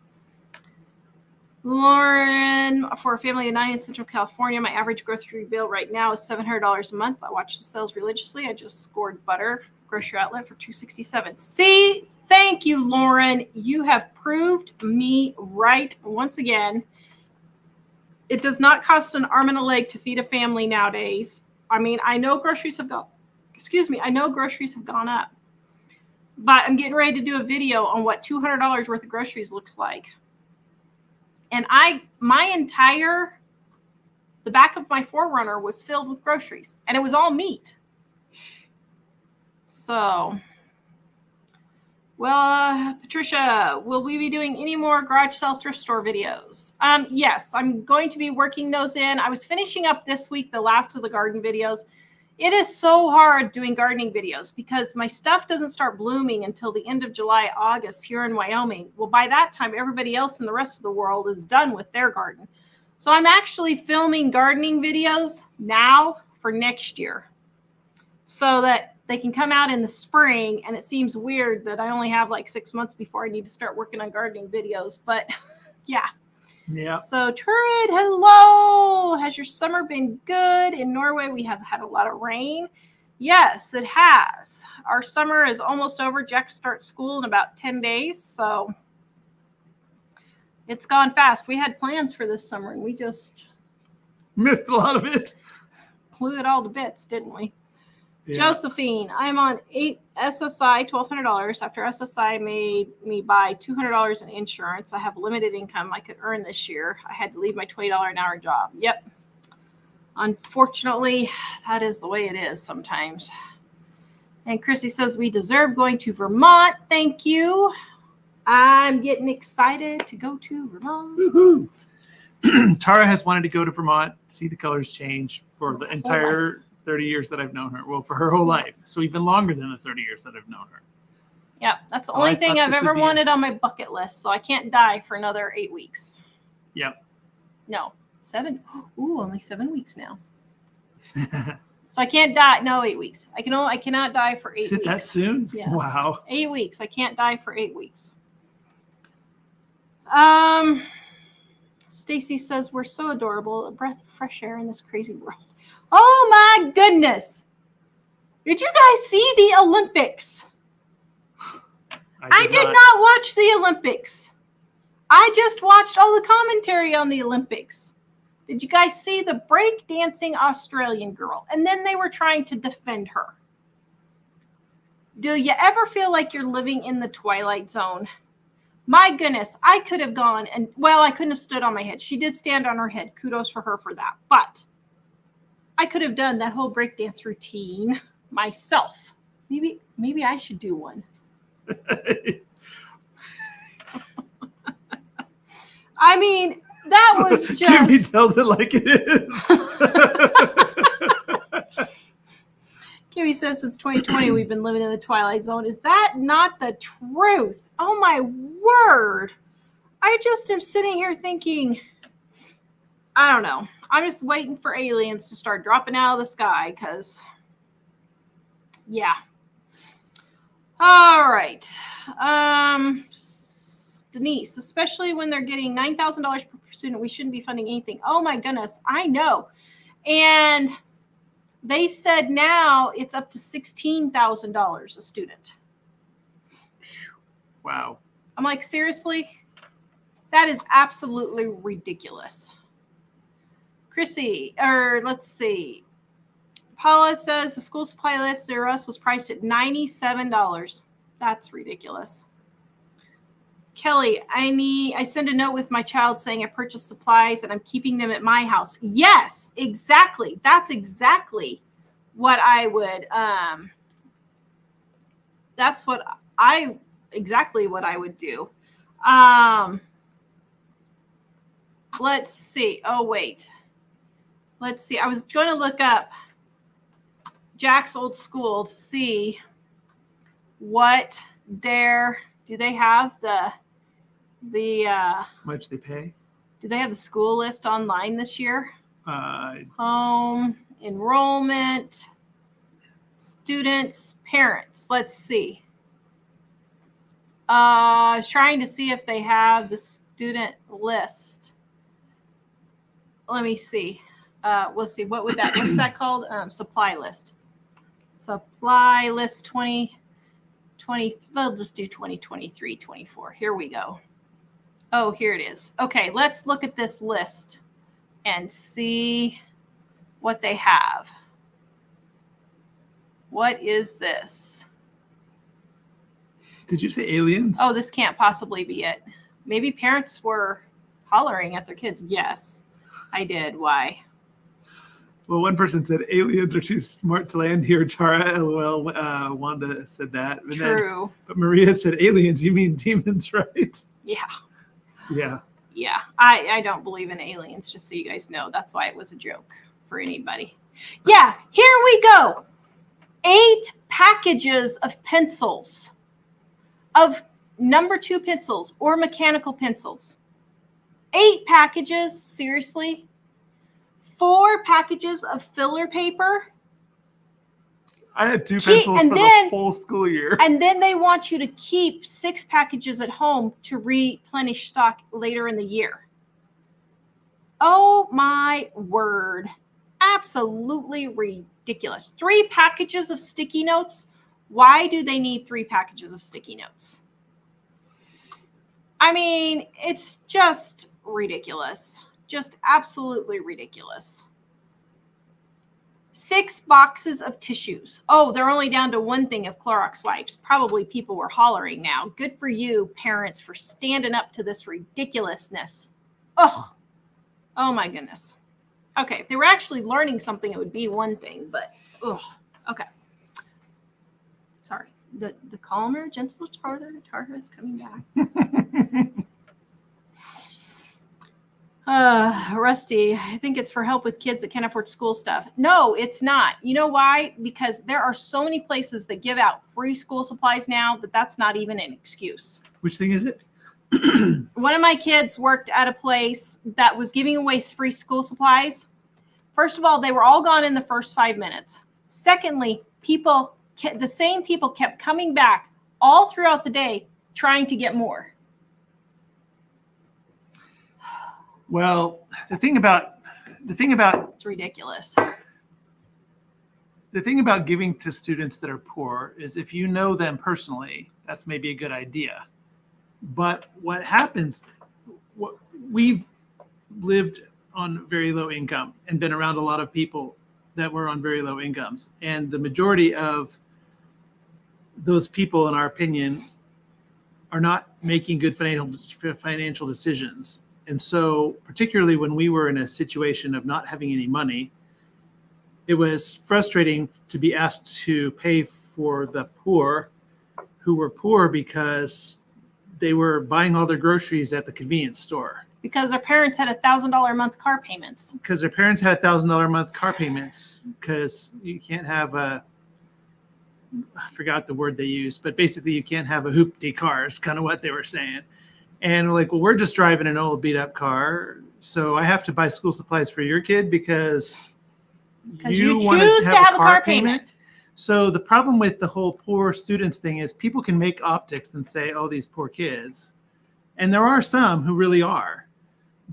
Lauren, for a family of 9 in Central California, my average grocery bill right now is $700 a month. I watch the sales religiously. I just scored butter grocery outlet for $267. See, thank you, Lauren. You have proved me right once again. It does not cost an arm and a leg to feed a family nowadays. I mean, I know groceries have gone up, but I'm getting ready to do a video on what $200 worth of groceries looks like. And the back of my 4Runner was filled with groceries, and it was all meat. So, well, Patricia, will we be doing any more garage sale thrift store videos? Yes, I'm going to be working those in. I was finishing up this week the last of the garden videos. It is so hard doing gardening videos because my stuff doesn't start blooming until the end of July, August here in Wyoming. Well, by that time, everybody else in the rest of the world is done with their garden. So I'm actually filming gardening videos now for next year so that they can come out in the spring. And it seems weird that I only have like 6 months before I need to start working on gardening videos. But yeah. Yeah. So Turid, hello. Has your summer been good? In Norway, we have had a lot of rain. Yes, it has. Our summer is almost over. Jack starts school in about 10 days. So it's gone fast. We had plans for this summer and we just missed a lot of it. Blew it all to bits, didn't we? Yeah. Josephine, I'm on SSI, $1,200. After SSI made me buy $200 in insurance, I have limited income I could earn this year. I had to leave my $20 an hour job. Yep. Unfortunately, that is the way it is sometimes. And Chrissy says, we deserve going to Vermont. Thank you. I'm getting excited to go to Vermont. Woohoo. Tara has wanted to go to Vermont, see the colors change for the entire 30 years that I've known her. Well, for her whole life. So even longer than the 30 years that I've known her. Yeah, that's the only thing I've ever wanted on my bucket list. So I can't die for another 8 weeks. Yep. No, 7. Ooh, only 7 weeks now. So I can't die. No, 8 weeks. I cannot die for 8 weeks. Is it that soon? Yes. Wow. 8 weeks. I can't die for 8 weeks. Stacy says we're so adorable. A breath of fresh air in this crazy world. Oh my goodness. Did you guys see the Olympics? I did not watch the Olympics. I just watched all the commentary on the Olympics. Did you guys see the break-dancing Australian girl? And then they were trying to defend her. Do you ever feel like you're living in the Twilight Zone? My goodness, I could have gone and, well, I couldn't have stood on my head. She did stand on her head. Kudos for her for that. But I could have done that whole breakdance routine myself. Maybe I should do one. I mean, That was Kimmy just. tells it like it is. Kimmy says since 2020 we've been living in the twilight zone. Is that not the truth? Oh my word. I just am sitting here thinking, I don't know. I'm just waiting for aliens to start dropping out of the sky because, yeah. All right. Denise, especially when they're getting $9,000 per student, we shouldn't be funding anything. Oh my goodness, I know. And they said now it's up to $16,000 a student. Wow. I'm like, seriously? That is absolutely ridiculous. Chrissy, or let's see. Paula says the school supply list near us was priced at $97. That's ridiculous. Kelly, I send a note with my child saying I purchased supplies and I'm keeping them at my house. Yes, exactly. That's exactly what I would, exactly what I would do. Let's see. Oh, wait. Let's see. I was going to look up Jack's old school to see what do they have the how much they pay? Do they have the school list online this year? Home, enrollment, students, parents. Let's see. I was trying to see if they have the student list. Let me see. We'll see. What's that called? Supply list. Supply list 2020. They'll just do 2023, 24. Here we go. Oh, here it is. Okay, let's look at this list and see what they have. What is this? Did you say aliens? Oh, this can't possibly be it. Maybe parents were hollering at their kids. Yes, I did. Why? Well, one person said aliens are too smart to land here. Tara, LOL. Wanda said that. And True. But Maria said aliens. You mean demons, right? Yeah. Yeah. Yeah. I don't believe in aliens, just so you guys know. That's why it was a joke for anybody. Yeah. Here we go. 8 packages of pencils, of number 2 pencils or mechanical pencils. 8 packages. Seriously? 4 packages of filler paper. I had 2 pencils for the whole school year. And then they want you to keep 6 packages at home to replenish stock later in the year. Oh my word. Absolutely ridiculous. 3 packages of sticky notes. Why do they need 3 packages of sticky notes? I mean, it's just ridiculous. Just absolutely ridiculous. 6 boxes of tissues. Oh, they're only down to 1 thing of Clorox wipes. Probably people were hollering now. Good for you, parents, for standing up to this ridiculousness. Oh my goodness. Okay, if they were actually learning something, it would be 1 thing, but okay. Sorry. The calmer, gentle Tara is coming back. Rusty, I think it's for help with kids that can't afford school stuff. No, it's not. You know why? Because there are so many places that give out free school supplies now that's not even an excuse. Which thing is it? One of my kids worked at a place that was giving away free school supplies. First of all, they were all gone in the first 5 minutes. Secondly, the same people kept coming back all throughout the day trying to get more. Well, the thing about it's ridiculous. The thing about giving to students that are poor is if you know them personally, that's maybe a good idea. But what happens, we've lived on very low income and been around a lot of people that were on very low incomes. And the majority of those people, in our opinion, are not making good financial decisions. And so, particularly when we were in a situation of not having any money, it was frustrating to be asked to pay for the poor who were poor because they were buying all their groceries at the convenience store. Because their parents had $1,000 a month car payments. Because their parents had $1,000 a month car payments. Because you can't have I forgot the word they used, but basically you can't have a hoopty car is kind of what they were saying. And we're like, well, we're just driving an old beat up car. So I have to buy school supplies for your kid because you choose to have a car payment. So the problem with the whole poor students thing is people can make optics and say, oh, these poor kids. And there are some who really are.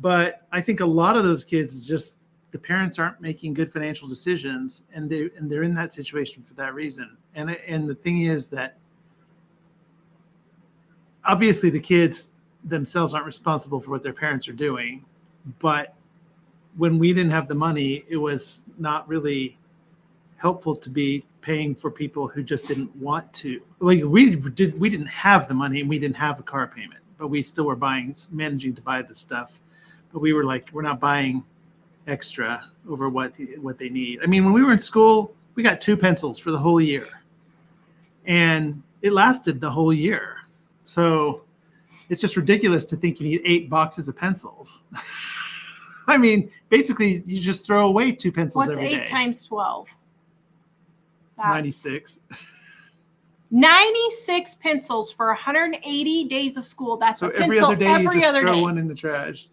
But I think a lot of those kids is just the parents aren't making good financial decisions, and they're in that situation for that reason. And the thing is that obviously the kids themselves aren't responsible for what their parents are doing, but when we didn't have the money, it was not really helpful to be paying for people who just didn't want to. Like we didn't have the money and we didn't have a car payment, but we still were managing to buy the stuff. But we were like, we're not buying extra over what they need. I mean, when we were in school, we got 2 pencils for the whole year, and it lasted the whole year. So it's just ridiculous to think you need 8 boxes of pencils. I mean, basically, you just throw away 2 pencils every day. What's 8 times 12? That's 96. 96 pencils for 180 days of school. That's so a pencil every other day you just throw day. one in the trash.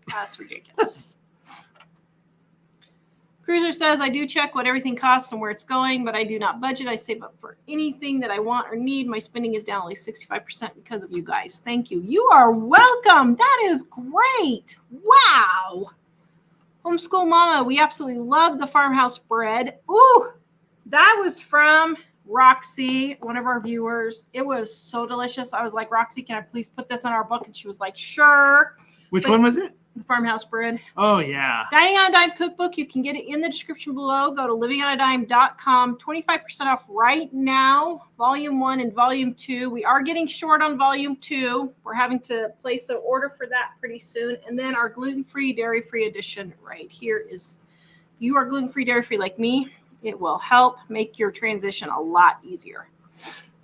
That's ridiculous. Cruiser says, I do check what everything costs and where it's going, but I do not budget. I save up for anything that I want or need. My spending is down only 65% because of you guys. Thank you. You are welcome. That is great. Wow. Homeschool Mama, we absolutely love the farmhouse bread. Ooh, that was from Roxy, one of our viewers. It was so delicious. I was like, Roxy, can I please put this in our book? And she was like, sure. Which one was it? The farmhouse bread. Oh, yeah. Dining on a Dime cookbook. You can get it in the description below. Go to livingonadime.com. 25% off right now. Volume 1 and Volume 2. We are getting short on Volume 2. We're having to place an order for that pretty soon. And then our gluten-free, dairy-free edition right here is, if you are gluten-free, dairy-free like me, it will help make your transition a lot easier.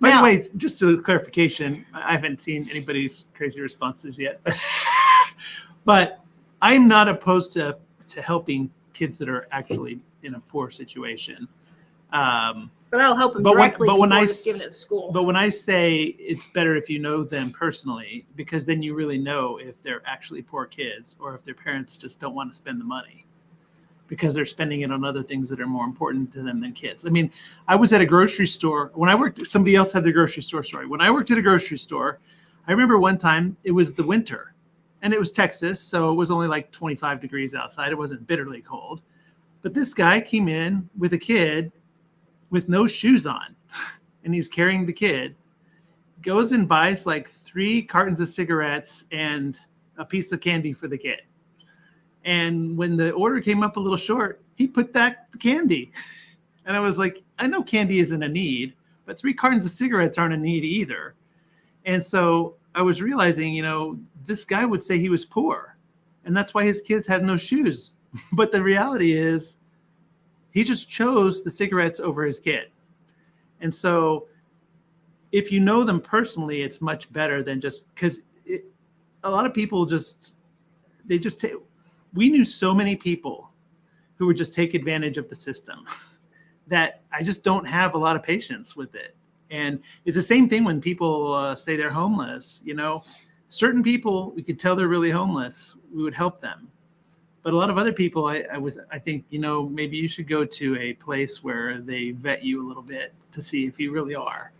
By the way, just a clarification, I haven't seen anybody's crazy responses yet. But I'm not opposed to helping kids that are actually in a poor situation. But I'll help them directly before just giving it to school. But when I say it's better if you know them personally, because then you really know if they're actually poor kids or if their parents just don't want to spend the money because they're spending it on other things that are more important to them than kids. I mean, I was at a grocery store. When I worked, somebody else had the grocery store story. When I worked at a grocery store, I remember one time it was the winter. And it was Texas, so it was only like 25 degrees outside. It wasn't bitterly cold. But this guy came in with a kid with no shoes on, and he's carrying the kid, goes and buys like 3 cartons of cigarettes and a piece of candy for the kid. And when the order came up a little short, he put that candy. And I was like, I know candy isn't a need, but 3 cartons of cigarettes aren't a need either. And so I was realizing, this guy would say he was poor, and that's why his kids had no shoes. But the reality is he just chose the cigarettes over his kid. And so if you know them personally, it's much better than just because a lot of people we knew so many people who would just take advantage of the system that I just don't have a lot of patience with it. And it's the same thing when people say they're homeless. Certain people, we could tell they're really homeless. We would help them. But a lot of other people, I think, maybe you should go to a place where they vet you a little bit to see if you really are.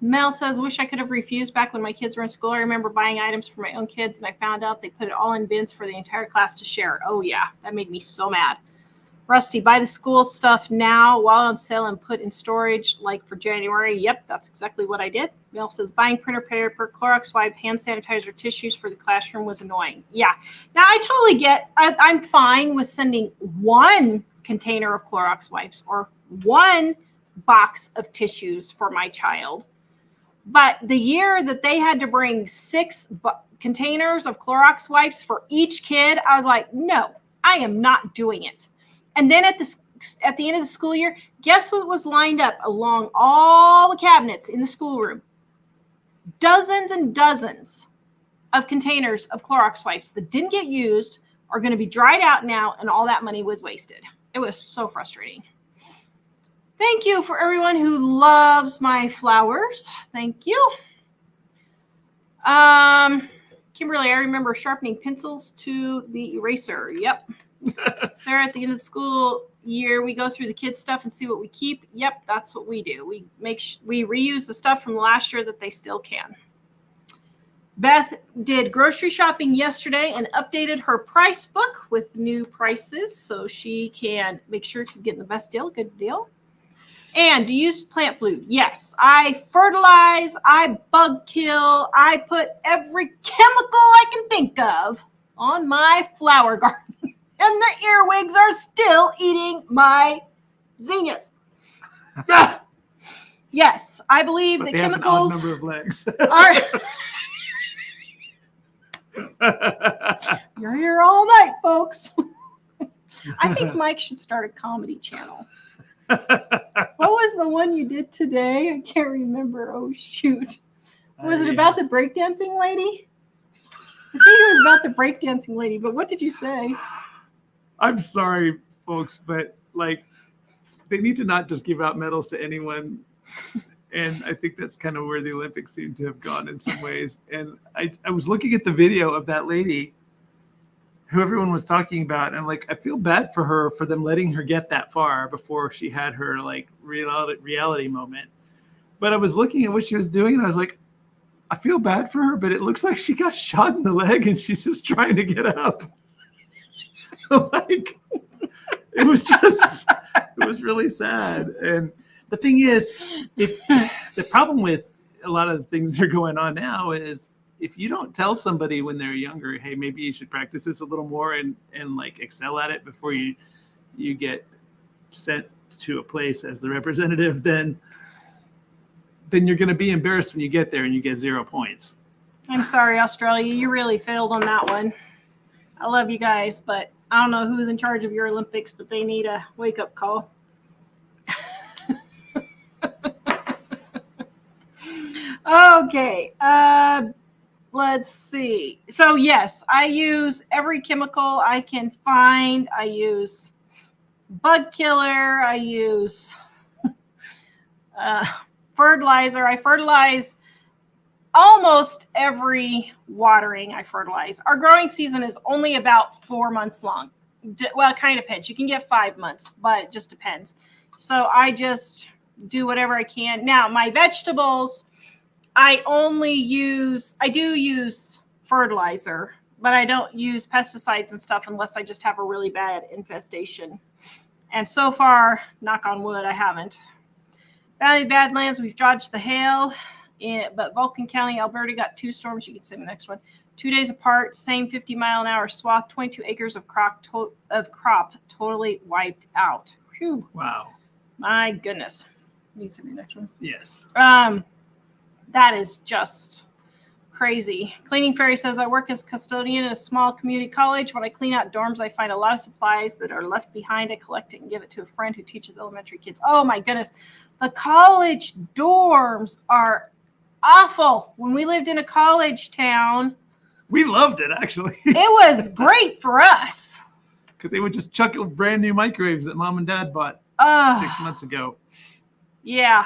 Mel says, wish I could have refused back when my kids were in school. I remember buying items for my own kids, and I found out they put it all in bins for the entire class to share. Oh, yeah. That made me so mad. Rusty, buy the school stuff now while on sale and put in storage like for January. Yep, that's exactly what I did. Mel says, buying printer paper, Clorox wipe, hand sanitizer, tissues for the classroom was annoying. Yeah. Now, I totally get, I'm fine with sending 1 container of Clorox wipes or 1 box of tissues for my child. But the year that they had to bring 6 containers of Clorox wipes for each kid, I was like, no, I am not doing it. And then at the end of the school year, guess what was lined up along all the cabinets in the schoolroom? dozens and dozens of containers of Clorox wipes that didn't get used are going to be dried out now, and all that money was wasted. It was so frustrating. Thank you for everyone who loves my flowers. Thank you. Kimberly, I remember sharpening pencils to the eraser. Yep. Sarah, at the end of the school year, we go through the kids' stuff and see what we keep. Yep, that's what we do. We reuse the stuff from last year that they still can. Beth did grocery shopping yesterday and updated her price book with new prices so she can make sure she's getting the best deal. Good deal. And do you use plant food? Yes. I fertilize, I bug kill, I put every chemical I can think of on my flower garden. And the earwigs are still eating my zinnias. Yes, I believe the chemicals have an odd number of legs. You're here all night, folks. I think Mike should start a comedy channel. What was the one you did today? I can't remember. Oh, shoot. Was it about the breakdancing lady? I think it was about the breakdancing lady, but what did you say? I'm sorry, folks, but like they need to not just give out medals to anyone. And I think that's kind of where the Olympics seem to have gone in some ways. And I was looking at the video of that lady who everyone was talking about. And I'm like, I feel bad for her for them letting her get that far before she had her like reality moment. But I was looking at what she was doing and I was like, I feel bad for her, but it looks like she got shot in the leg and she's just trying to get up. Like, it was really sad. And the thing is, if the problem with a lot of the things that are going on now is if you don't tell somebody when they're younger, hey, maybe you should practice this a little more and like excel at it before you get sent to a place as the representative, then you're going to be embarrassed when you get there and you get 0 points. I'm sorry, Australia. You really failed on that one. I love you guys, but I don't know who's in charge of your Olympics, but they need a wake-up call. Okay. Let's see. So, yes, I use every chemical I can find. I use bug killer. I use fertilizer. I fertilize almost every watering. I fertilize. Our growing season is only about 4 months long. Well, it kind of depends. You can get 5 months, but it just depends. So I just do whatever I can. Now, my vegetables, I do use fertilizer, but I don't use pesticides and stuff unless I just have a really bad infestation. And so far, knock on wood, I haven't. Valley Badlands, we've dodged the hail, but Vulcan County, Alberta got 2 storms. You can say the next one. 2 days apart, same 50-mile-an-hour swath, 22 acres of crop totally wiped out. Whew. Wow. My goodness. You can say the next one. Yes. That is just crazy. Cleaning Fairy says, I work as custodian in a small community college. When I clean out dorms, I find a lot of supplies that are left behind. I collect it and give it to a friend who teaches elementary kids. Oh, my goodness. The college dorms are awful. When we lived in a college town, we loved it, actually. It was great for us. Because they would just chuck it with brand new microwaves that mom and dad bought 6 months ago. Yeah.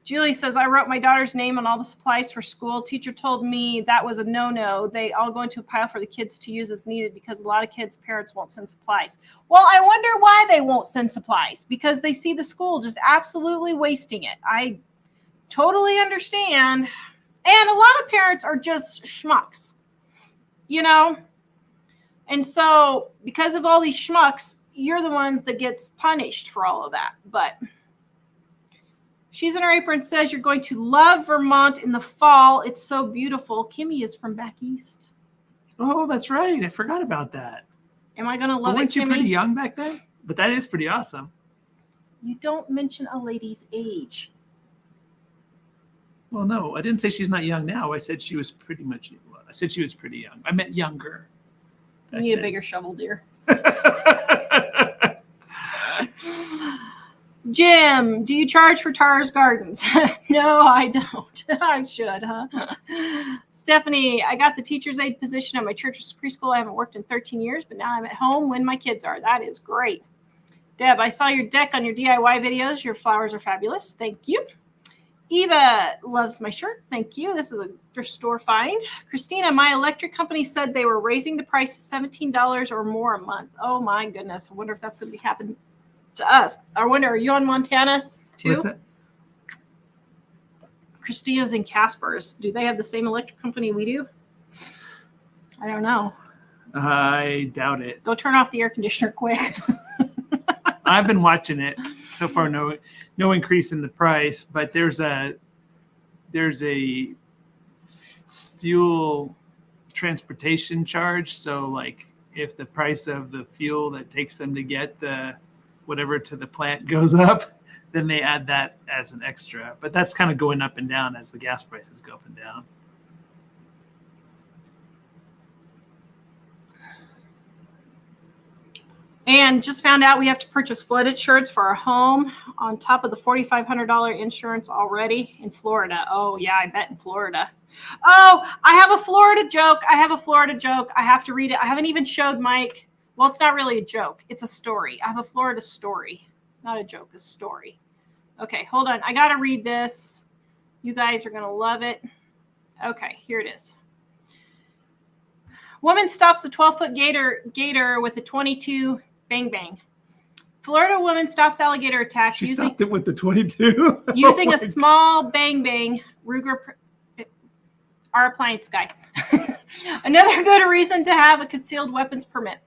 Julie says, I wrote my daughter's name on all the supplies for school. Teacher told me that was a no-no. They all go into a pile for the kids to use as needed because a lot of kids' parents won't send supplies. Well, I wonder why they won't send supplies. Because they see the school just absolutely wasting it. I totally understand. And a lot of parents are just schmucks, you know? And so because of all these schmucks, you're the ones that gets punished for all of that. But She's in Her Apron says you're going to love Vermont in the fall. It's so beautiful. Kimmy is from back east. Oh, that's right. I forgot about that. Am I going to love it, Weren't you Kimmy? pretty young back then? But that is pretty awesome. You don't mention a lady's age. Well, no, I didn't say she's not young now. I said she was pretty much. Well, I said she was pretty young. I meant younger. You need a bigger shovel, dear. Jim, do you charge for Tara's Gardens? No, I don't. I should, huh? Stephanie, I got the teacher's aide position at my church's preschool. I haven't worked in 13 years, but now I'm at home when my kids are. That is great. Deb, I saw your deck on your DIY videos. Your flowers are fabulous. Thank you. Eva loves my shirt. Thank you. This is a thrift store find. Christina, my electric company said they were raising the price to $17 or more a month. Oh my goodness. I wonder if that's going to be happening to us. I wonder, are you in Montana too? What's that? Christina's in Casper's. Do they have the same electric company we do? I don't know. I doubt it. Go turn off the air conditioner quick. I've been watching it. So far, no increase in the price, but there's a fuel transportation charge. So like if the price of the fuel that takes them to get the whatever to the plant goes up, then they add that as an extra. But that's kind of going up and down as the gas prices go up and down. And just found out we have to purchase flood insurance for our home on top of the $4,500 insurance already in Florida. Oh, yeah, I bet in Florida. Oh, I have a Florida joke. I have to read it. I haven't even showed Mike. Well, it's not really a joke. It's a story. I have a Florida story. Not a joke, a story. Okay, hold on. I got to read this. You guys are going to love it. Okay, here it is. Woman stops a 12-foot gator with a 22 bang bang. Florida woman stops alligator attack stopped it with the 22. using a small bang bang Ruger, our appliance guy. Another good reason to have a concealed weapons permit.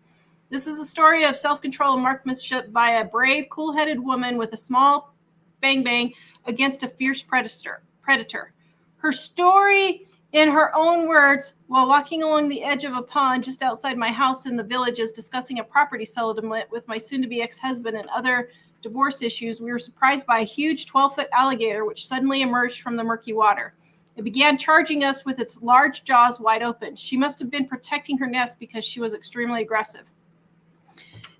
This is a story of self-control and marksmanship by a brave, cool-headed woman with a small bang bang against a fierce predator. Her story, in her own words, while walking along the edge of a pond just outside my house in the Villages, discussing a property settlement with my soon-to-be ex-husband and other divorce issues, we were surprised by a huge 12-foot alligator which suddenly emerged from the murky water. It began charging us with its large jaws wide open. She must have been protecting her nest because she was extremely aggressive.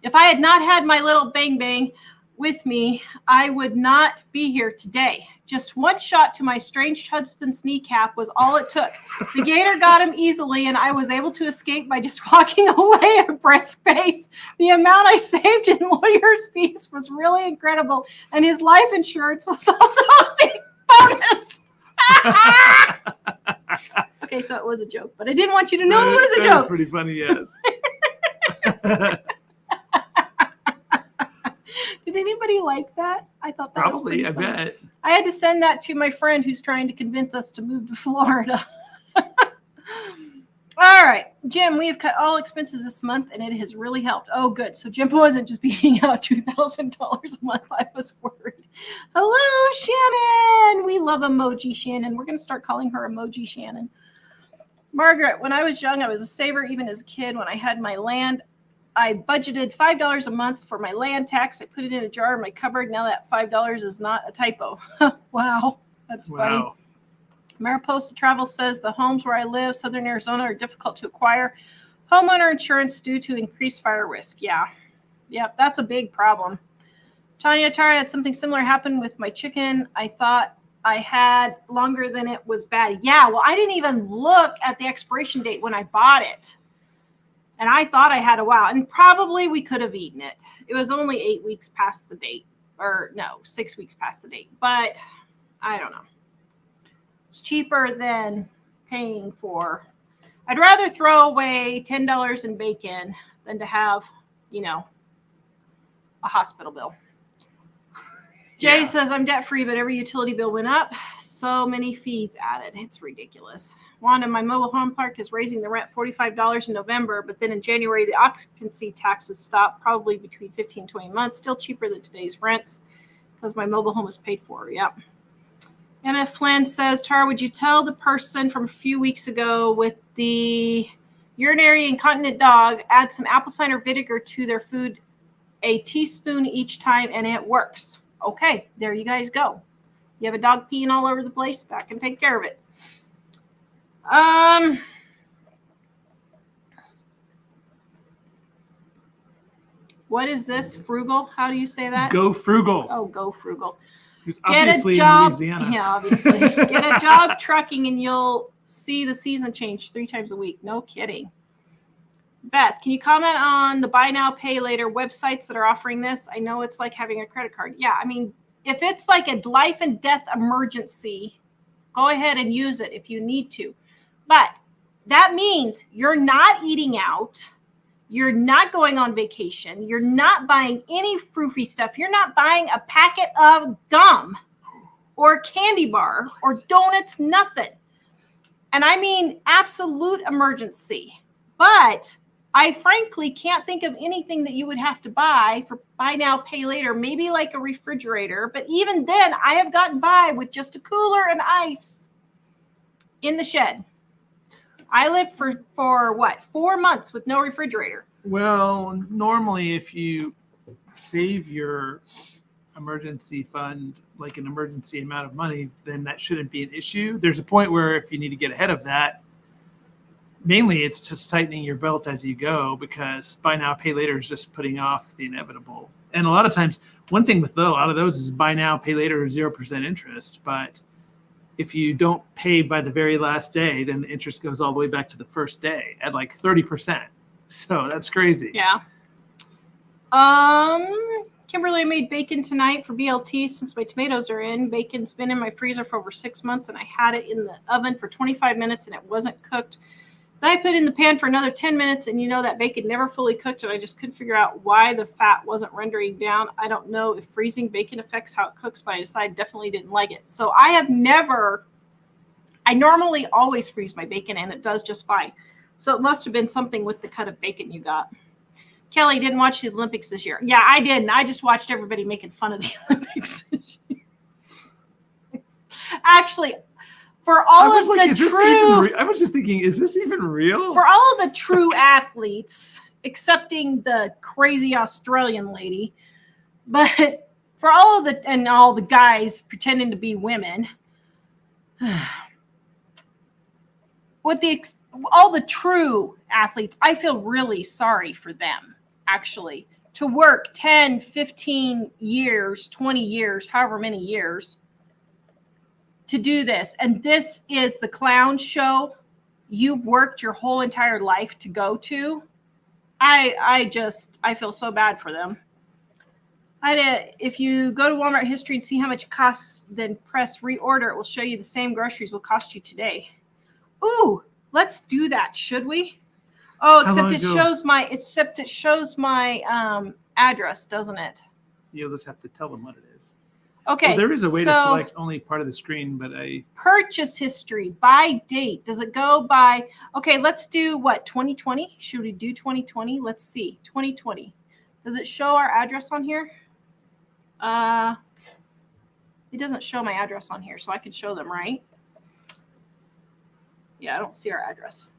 If I had not had my little bang bang with me, I would not be here today. Just one shot to my estranged husband's kneecap was all it took. The gator got him easily, and I was able to escape by just walking away at a brisk pace. The amount I saved in lawyer's fees was really incredible, and his life insurance was also a big bonus. Okay, so it was a joke, but I didn't want you to know it was a joke. That's pretty funny, yes. Did anybody like that? I thought that was pretty funny. I bet. I had to send that to my friend who's trying to convince us to move to Florida. All right, Jim, we have cut all expenses this month, and it has really helped. Oh, good. So Jim wasn't just eating out $2,000 a month. I was worried. Hello, Shannon. We love emoji Shannon. We're going to start calling her emoji Shannon. Margaret, when I was young, I was a saver even as a kid. When I had my land, I budgeted $5 a month for my land tax. I put it in a jar in my cupboard. Now that $5 is not a typo. Wow, that's funny. Mariposa Travel says the homes where I live, Southern Arizona, are difficult to acquire. Homeowner insurance due to increased fire risk. Yeah, yep, that's a big problem. Tanya Tara had something similar happen with my chicken. I thought I had longer than it was bad. Yeah, well, I didn't even look at the expiration date when I bought it. And I thought I had a while, and probably we could have eaten it. It was only 8 weeks past the date, or no, 6 weeks past the date. But I don't know. It's cheaper than paying for. I'd rather throw away $10 in bacon than to have, a hospital bill. Jay says, I'm debt-free, but every utility bill went up. So many fees added. It's ridiculous. Wanda, my mobile home park is raising the rent $45 in November, but then in January, the occupancy taxes stop, probably between 15 and 20 months, still cheaper than today's rents because my mobile home is paid for. Yep. Anna Flynn says, Tara, would you tell the person from a few weeks ago with the urinary incontinent dog, add some apple cider vinegar to their food, a teaspoon each time, and it works. Okay, there you guys go. You have a dog peeing all over the place, that can take care of it. What is this? Frugal? How do you say that? Go Frugal. Oh, go Frugal. Who's Get obviously a job. in Louisiana. Yeah, obviously. Get a job trucking and you'll see the season change 3 times a week. No kidding. Beth, can you comment on the buy now, pay later websites that are offering this? I know it's like having a credit card. Yeah, I mean, if it's like a life and death emergency, go ahead and use it if you need to. But that means you're not eating out. You're not going on vacation. You're not buying any froofy stuff. You're not buying a packet of gum or a candy bar or donuts, nothing. And I mean absolute emergency. But I frankly can't think of anything that you would have to buy for buy now, pay later, maybe like a refrigerator. But even then, I have gotten by with just a cooler and ice in the shed. I lived for what, 4 months with no refrigerator. Well, normally if you save your emergency fund like an emergency amount of money, then that shouldn't be an issue. There's a point where if you need to get ahead of that, mainly it's just tightening your belt as you go, because buy now, pay later is just putting off the inevitable. And a lot of times, one thing with a lot of those is buy now, pay later is 0% interest. But if you don't pay by the very last day, then the interest goes all the way back to the first day at like 30%. So that's crazy. Yeah. Kimberly made bacon tonight for BLT since my tomatoes are in. Bacon's been in my freezer for over 6 months, and I had it in the oven for 25 minutes, and it wasn't cooked. Then I put it in the pan for another 10 minutes, and that bacon never fully cooked, and I just couldn't figure out why the fat wasn't rendering down. I don't know if freezing bacon affects how it cooks, but I decided definitely didn't like it. So I normally always freeze my bacon, and it does just fine. So it must have been something with the cut of bacon you got. Kelly didn't watch the Olympics this year. Yeah, I didn't. I just watched everybody making fun of the Olympics this year. Actually, for all of the true... I was just thinking, is this even real? For all of the true athletes, excepting the crazy Australian lady, but for all the guys pretending to be women, all the true athletes, I feel really sorry for them, actually, to work 10, 15 years, 20 years, however many years, to do this. And this is the clown show you've worked your whole entire life to go to. I feel so bad for them. If you go to Walmart history and see how much it costs, then press reorder. It will show you the same groceries will cost you today. Ooh, let's do that, should we? Oh, except it shows my address, doesn't it? You'll just have to tell them what it is. Okay. Well, there is a way to select only part of the screen, but purchase history by date. Does it go by? Okay, let's do what? 2020? Should we do 2020? Let's see. 2020. Does it show our address on here? It doesn't show my address on here, so I can show them, right? Yeah, I don't see our address.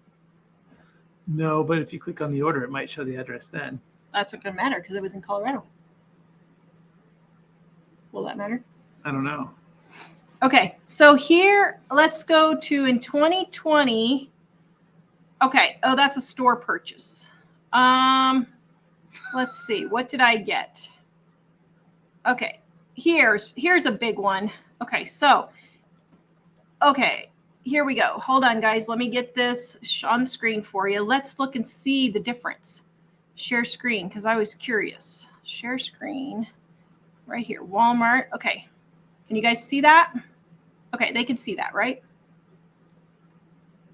No, but if you click on the order, it might show the address then. That's not going to matter because it was in Colorado. Will that matter? I don't know. Okay, so here, let's go to in 2020. Okay, oh, that's a store purchase. Let's see, what did I get? Okay, here's a big one. Okay, so, here we go. Hold on, guys. Let me get this on the screen for you. Let's look and see the difference. Share screen, because I was curious. Share screen. Right here, Walmart. Okay, can you guys see that? Okay, they can see that, right?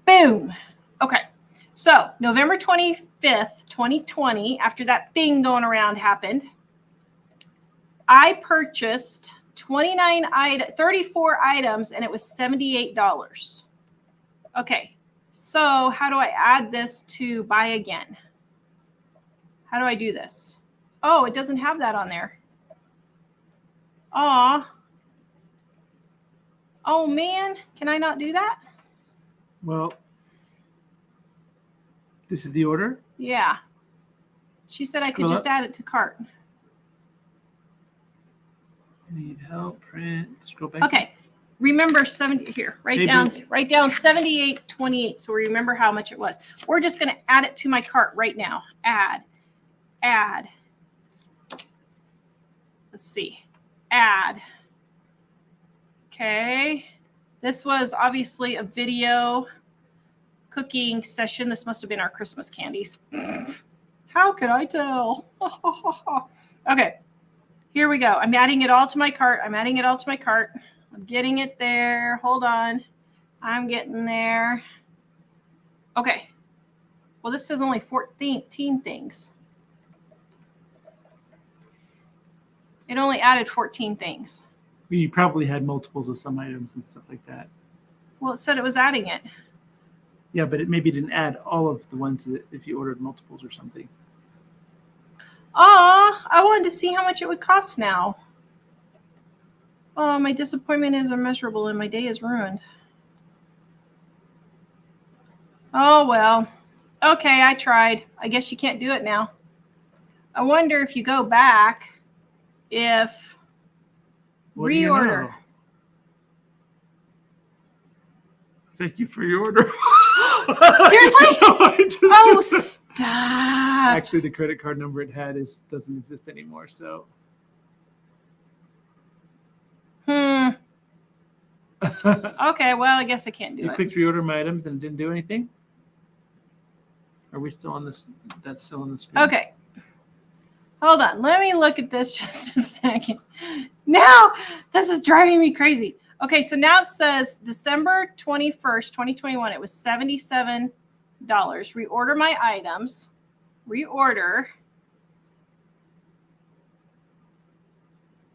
Boom. Okay, so November 25th, 2020, after that thing going around happened, I purchased 34 items, and it was $78. Okay, so how do I add this to buy again? How do I do this? Oh, it doesn't have that on there. Aw. Oh, man. Can I not do that? Well, this is the order? Yeah. She said I could just add it to cart. Need help, print, scroll back. Okay. Remember 70 here. Write down 78.28 so remember how much it was. We're just going to add it to my cart right now. Add. let's see, add. Okay. This was obviously a video cooking session. This must have been our Christmas candies. How could I tell? Okay. Here we go. I'm adding it all to my cart. I'm getting it there. Hold on. I'm getting there. Okay. Well, this says only 14 things. It only added 14 things. You probably had multiples of some items and stuff like that. Well, it said it was adding it. Yeah, but it maybe didn't add all of the ones that if you ordered multiples or something. Oh, I wanted to see how much it would cost now. Oh, my disappointment is immeasurable and my day is ruined. Oh, well. Okay, I tried. I guess you can't do it now. I wonder if you go back, if reorder. Thank you for your order. Seriously? No, stop. Actually, the credit card number it had doesn't exist anymore. So. Okay, well, I guess I can't do You it. clicked reorder my items and it didn't do anything? Are we still on this? That's still on the screen. Okay. Hold on. Let me look at this just a second. Now, this is driving me crazy. Okay, so now it says December 21st, 2021. It was $77. Reorder my items. Reorder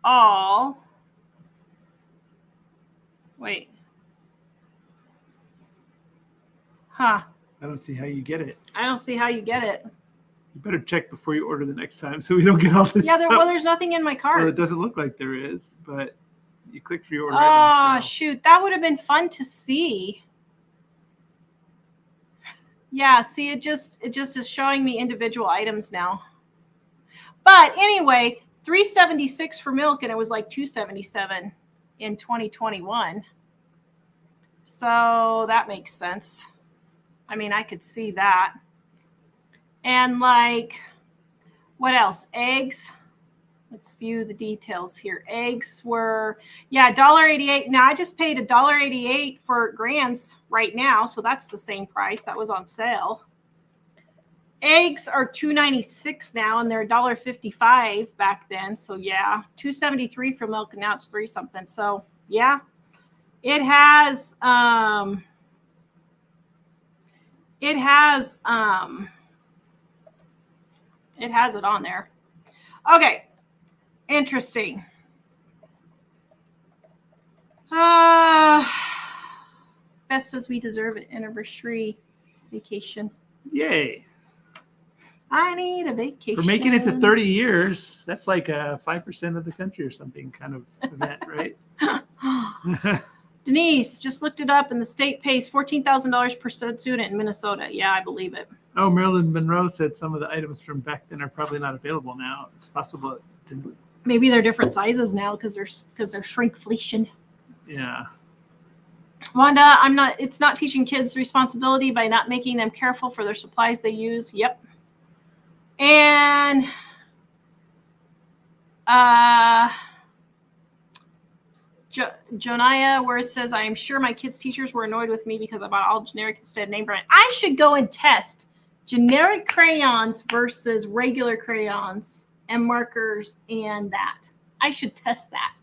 all. Wait. Huh. I don't see how you get it. I don't see how you get it. You better check before you order the next time so we don't get all this stuff. Well, there's nothing in my cart. Well, it doesn't look like there is, but you clicked reorder Oh, items. So. shoot. That would have been fun to see. Yeah, see, it just is showing me individual items now. But anyway, $3.76 for milk, and it was like $2.77 in 2021. So that makes sense. I mean, I could see that. And like, what else? Eggs. Let's view the details here. Eggs were, yeah, $1.88. Now I just paid $1.88 for Grands right now, so that's the same price. That was on sale. Eggs are $2.96 now, and they're $1.55 back then. So yeah, $2.73 for milk, and now it's $3 something. So yeah, it has it on there. Okay. Interesting. Beth says we deserve an anniversary vacation. Yay. I need a vacation. For making it to 30 years, that's like a 5% of the country or something kind of event, right? Denise just looked it up, and the state pays $14,000 per student in Minnesota. Yeah, I believe it. Oh, Marilyn Monroe said some of the items from back then are probably not available now. It's possible it didn't. Maybe they're different sizes now because they're shrinkflation. Yeah. Wanda, it's not teaching kids responsibility by not making them careful for their supplies they use. Yep. And Joniah, where it says, I am sure my kids' teachers were annoyed with me because I bought all generic instead of name brand. I should go and test generic crayons versus regular crayons and markers and that. I should test that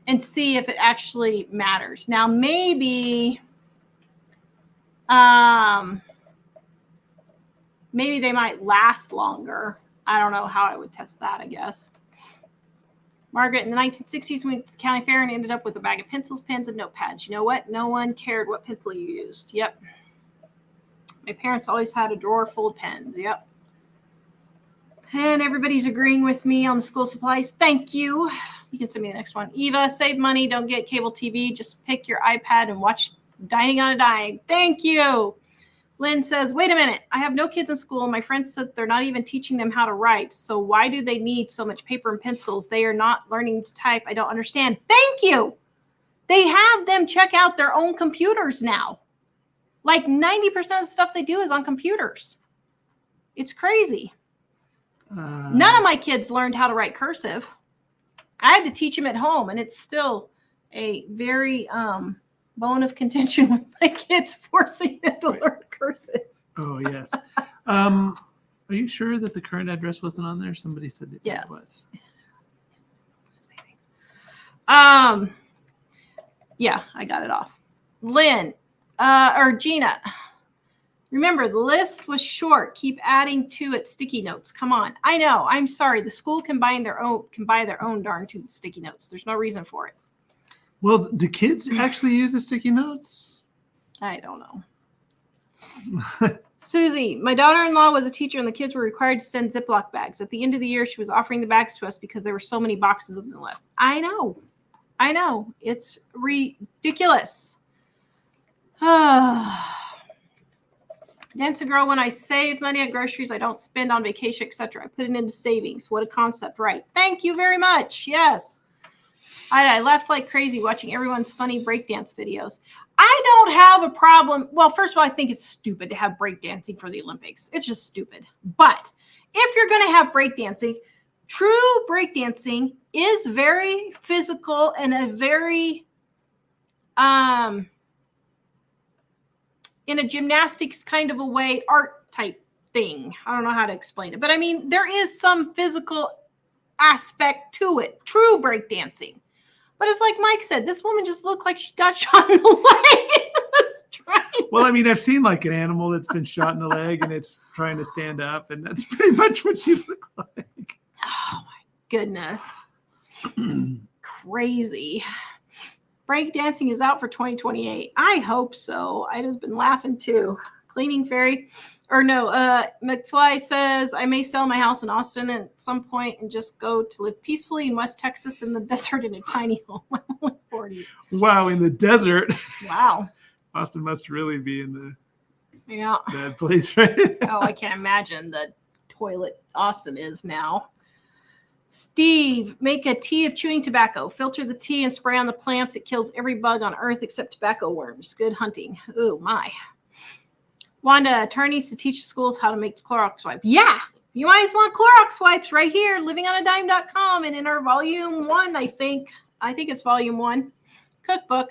and see if it actually matters. Now, maybe they might last longer. I don't know how I would test that, I guess. Margaret, in the 1960s, we went to the county fair and ended up with a bag of pencils, pens, and notepads. You know what? No one cared what pencil you used. Yep. My parents always had a drawer full of pens. Yep. And everybody's agreeing with me on the school supplies. Thank you. You can send me the next one. Eva, save money. Don't get cable TV. Just pick your iPad and watch Dining on a Dime. Thank you. Lynn says, wait a minute. I have no kids in school. My friends said they're not even teaching them how to write. So why do they need so much paper and pencils? They are not learning to type. I don't understand. Thank you. They have them check out their own computers now. Like 90% of the stuff they do is on computers. It's crazy. None of my kids learned how to write cursive. I had to teach them at home, and it's still a very bone of contention with my kids, forcing them to learn cursive. Oh, yes. Are you sure that the current address wasn't on there? Somebody said that it was. Yeah, I got it off. Lynn, or Gina, remember the list was short. Keep adding to it sticky notes. Come on. I know. I'm sorry. The school can buy their own darn sticky notes. There's no reason for it. Well, do kids actually use the sticky notes? I don't know. Susie, my daughter-in-law was a teacher and the kids were required to send Ziploc bags. At the end of the year, she was offering the bags to us because there were so many boxes of them left. I know. It's ridiculous. Dancing girl, when I save money on groceries, I don't spend on vacation, etc. I put it into savings. What a concept, right? Thank you very much. Yes. I laughed like crazy watching everyone's funny breakdance videos. I don't have a problem. Well, first of all, I think it's stupid to have breakdancing for the Olympics. It's just stupid. But if you're going to have breakdancing, true breakdancing is very physical and a very, in a gymnastics kind of a way, art type thing. I don't know how to explain it. But I mean, there is some physical aspect to it. True breakdancing. But it's like Mike said, this woman just looked like she got shot in the leg. Well, I mean, I've seen like an animal that's been shot in the leg and it's trying to stand up, and that's pretty much what she looked like. Oh my goodness. Crazy. Breakdancing is out for 2028. I hope so. I'd have been laughing too. Cleaning fairy. Or no, McFly says, I may sell my house in Austin at some point and just go to live peacefully in West Texas in the desert in a tiny home. I'm only 40. Wow, in the desert. Wow. Austin must really be in Yeah. that place, right? Oh, I can't imagine the toilet Austin is now. Steve, make a tea of chewing tobacco. Filter the tea and spray on the plants. It kills every bug on earth except tobacco worms. Good hunting. Oh, my. Wanda, attorneys to teach the schools how to make the Clorox wipe. Yeah, you guys want Clorox wipes right here, livingonadime.com, and in our volume 1, I think it's volume 1, cookbook.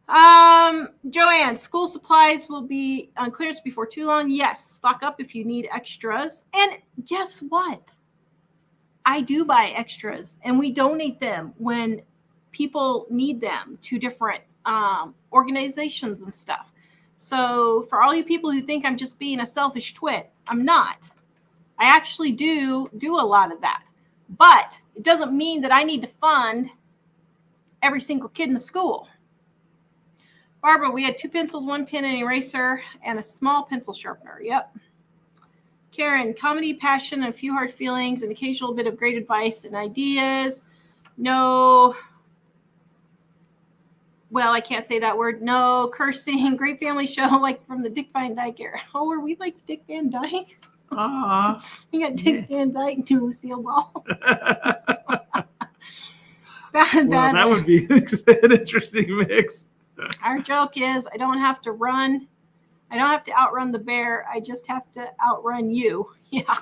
Joanne, school supplies will be on clearance before too long. Yes, stock up if you need extras. And guess what? I do buy extras, and we donate them when people need them to different organizations and stuff. So for all you people who think I'm just being a selfish twit, I'm not. I actually do a lot of that. But it doesn't mean that I need to fund every single kid in the school. Barbara, we had 2 pencils, 1 pen, an eraser, and a small pencil sharpener. Yep. Karen, comedy, passion, and a few hard feelings, an occasional bit of great advice and ideas. No... Well, I can't say that word. No cursing. Great family show, like from the Dick Van Dyke era. Oh, were we like Dick Van Dyke? We got Dick Van Dyke and Lucille Ball. That would be an interesting mix. Our joke is, I don't have to run. I don't have to outrun the bear. I just have to outrun you. Yeah.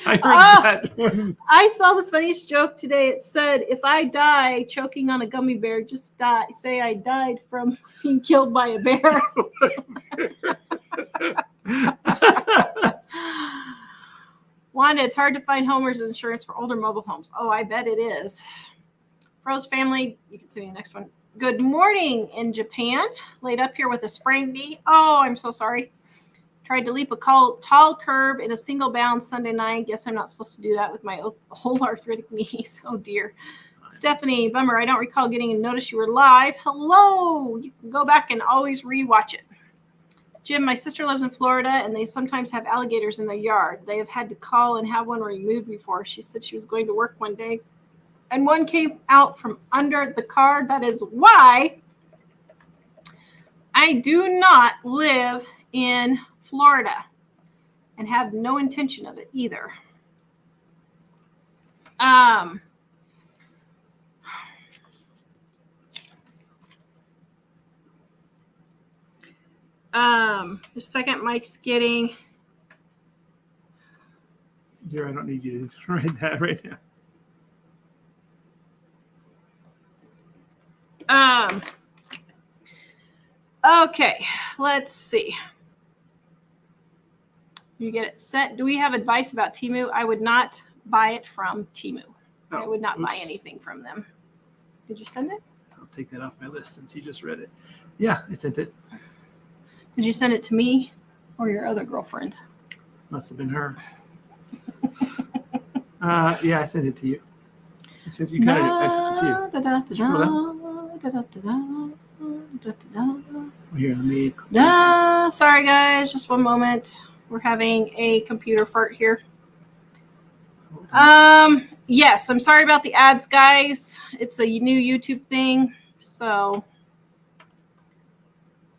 I heard that one. I saw the funniest joke today. It said, if I die choking on a gummy bear, just say I died from being killed by a bear. Wanda, it's hard to find homeowners insurance for older mobile homes. Oh, I bet it is. Rose family, you can see me the next one. Good morning in Japan. Laid up here with a sprained knee. Oh, I'm so sorry. Tried to leap a tall curb in a single bound Sunday night. Guess I'm not supposed to do that with my whole arthritic knees. Oh, dear. Stephanie, bummer. I don't recall getting a notice you were live. Hello. You can go back and always rewatch it. Jim, my sister lives in Florida, and they sometimes have alligators in their yard. They have had to call and have one removed before. She said she was going to work one day, and one came out from under the car. That is why I do not live in Florida and have no intention of it either. Just a second, Mike's getting Here, I don't need you to write that right now. Okay, let's see. You get it sent. Do we have advice about Temu? I would not buy it from Temu. I would not buy anything from them. Did you send it? I'll take that off my list since you just read it. Yeah, I sent it. Did you send it to me or your other girlfriend? Must have been her. Yeah, I sent it to you. It says you got it at 5:52. Here, let me. Sorry, guys. Just one moment. We're having a computer fart here. Yes, I'm sorry about the ads, guys. It's a new YouTube thing. So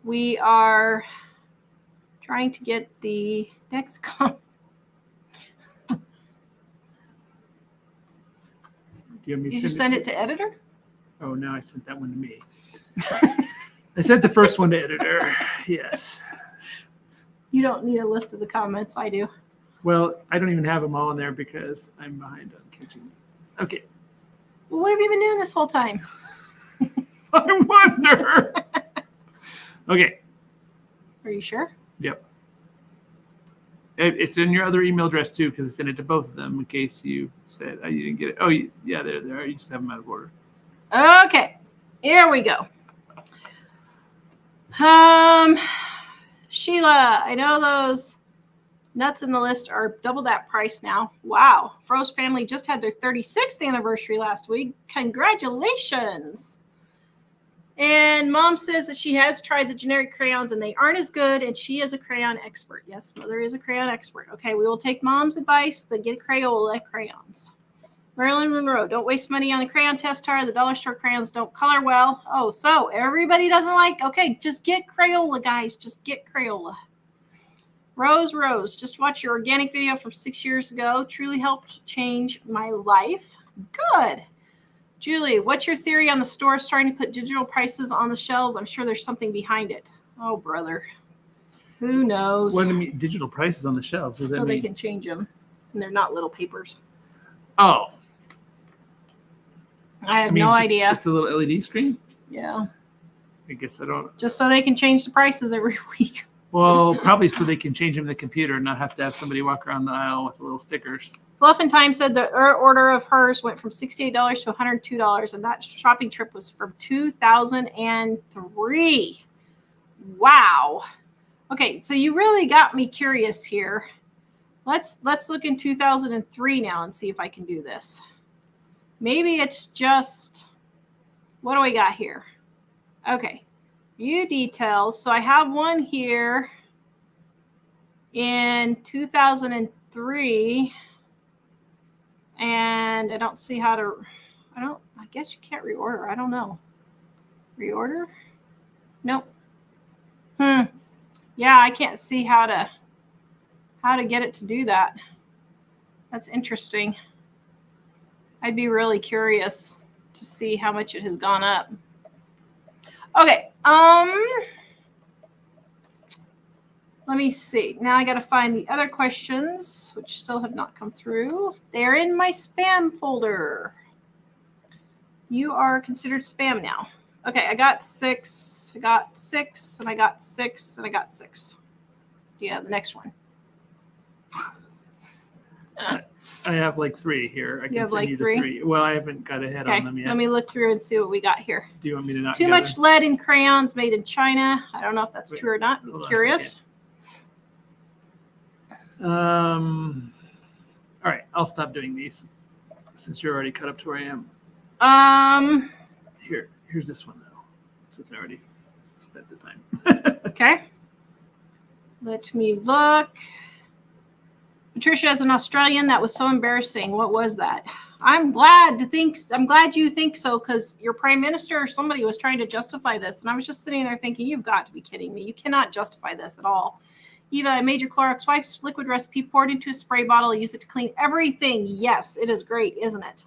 we are trying to get the next Did you send it to editor? Oh, now I sent that one to me. I sent the first one to editor. Yes. You don't need a list of the comments. I do. Well, I don't even have them all in there because I'm behind on catching them. Okay. Well, what have you been doing this whole time? I wonder. Okay. Are you sure? Yep. It's in your other email address too, because I sent it to both of them in case you said you didn't get it. Oh, yeah, there they are. You just have them out of order. Okay. Here we go. Sheila, I know those nuts in the list are double that price now. Wow. Fro's family just had their 36th anniversary last week. Congratulations. And Mom says that she has tried the generic crayons and they aren't as good, and she is a crayon expert. Yes, Mother is a crayon expert. Okay, we will take Mom's advice, then get Crayola crayons. Marilyn Monroe, don't waste money on a crayon tester. The dollar store crayons don't color well. Oh, so everybody doesn't like, okay, just get Crayola, guys. Just get Crayola. Rose, just watch your organic video from 6 years ago. Truly helped change my life. Good. Julie, what's your theory on the stores starting to put digital prices on the shelves? I'm sure there's something behind it. Oh, brother. Who knows? What do you mean, digital prices on the shelves? What does that mean? They can change them. And they're not little papers. Oh. I have no idea. Just a little LED screen? Yeah. I guess I don't. Just so they can change the prices every week. Well, probably so they can change them in the computer and not have to have somebody walk around the aisle with little stickers. Fluff and Time said the order of hers went from $68 to $102, and that shopping trip was from 2003. Wow. Okay, so you really got me curious here. Let's look in 2003 now and see if I can do this. Maybe it's just, what do we got here? Okay, view details. So I have one here in 2003. And I don't see how to, I guess you can't reorder. I don't know. Reorder? Nope. Yeah, I can't see how to get it to do that. That's interesting. I'd be really curious to see how much it has gone up. Okay. Let me see. Now I got to find the other questions, which still have not come through. They're in my spam folder. You are considered spam now. Okay, I got 6. I got 6, and I got 6, and I got 6. Yeah, the next one. I have like 3 here. I can send you the 3. Well, I haven't got ahead on them yet. Let me look through and see what we got here. Do you want me to not? Too much lead in crayons made in China. I don't know if that's true or not. I'm curious. All right, I'll stop doing these since you're already cut up to where I am. Here's this one though, since I already spent the time. Okay. Let me look. Patricia, as an Australian, that was so embarrassing. What was that? I'm glad you think so, because your prime minister or somebody was trying to justify this, and I was just sitting there thinking, you've got to be kidding me. You cannot justify this at all. Eva, I made your Clorox wipes liquid recipe, poured into a spray bottle, use it to clean everything. Yes, it is great, isn't it?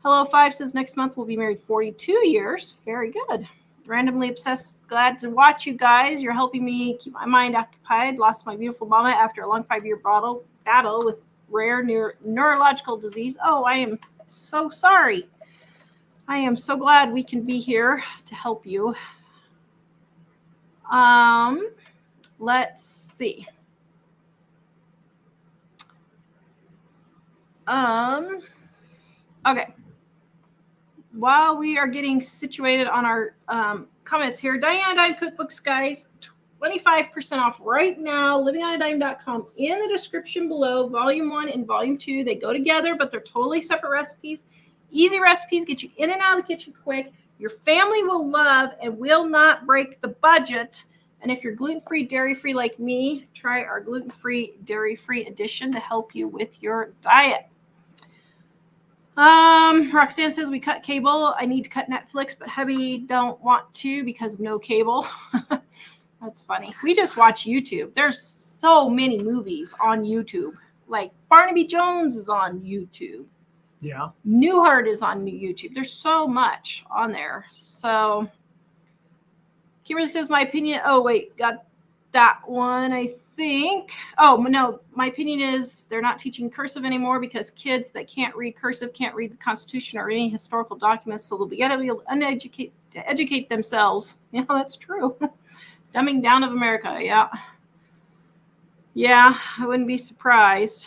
Hello 5 says next month we'll be married 42 years. Very good. Randomly obsessed. Glad to watch you guys. You're helping me keep my mind occupied. Lost my beautiful mama after a long 5-year battle with rare neurological disease. Oh, I am so sorry. I am so glad we can be here to help you. Let's see. Okay. While we are getting situated on our comments here, Diane Dime cookbooks, guys, 25% off right now, livingonadime.com. In the description below, volume 1 and volume 2, they go together, but they're totally separate recipes. Easy recipes, get you in and out of the kitchen quick. Your family will love and will not break the budget. And if you're gluten-free, dairy-free like me, try our gluten-free, dairy-free edition to help you with your diet. Roxanne says we cut cable. I need to cut Netflix, but hubby don't want to because of no cable. That's funny. We just watch YouTube. There's so many movies on YouTube. Like Barnaby Jones is on YouTube. Yeah. Newhart is on YouTube. There's so much on there. So Kimberly says my opinion. Oh, wait. Got that one, I think. Oh, no. My opinion is they're not teaching cursive anymore because kids that can't read cursive can't read the Constitution or any historical documents. So they'll be able to educate themselves. Yeah, that's true. Dumbing down of America. Yeah. Yeah, I wouldn't be surprised.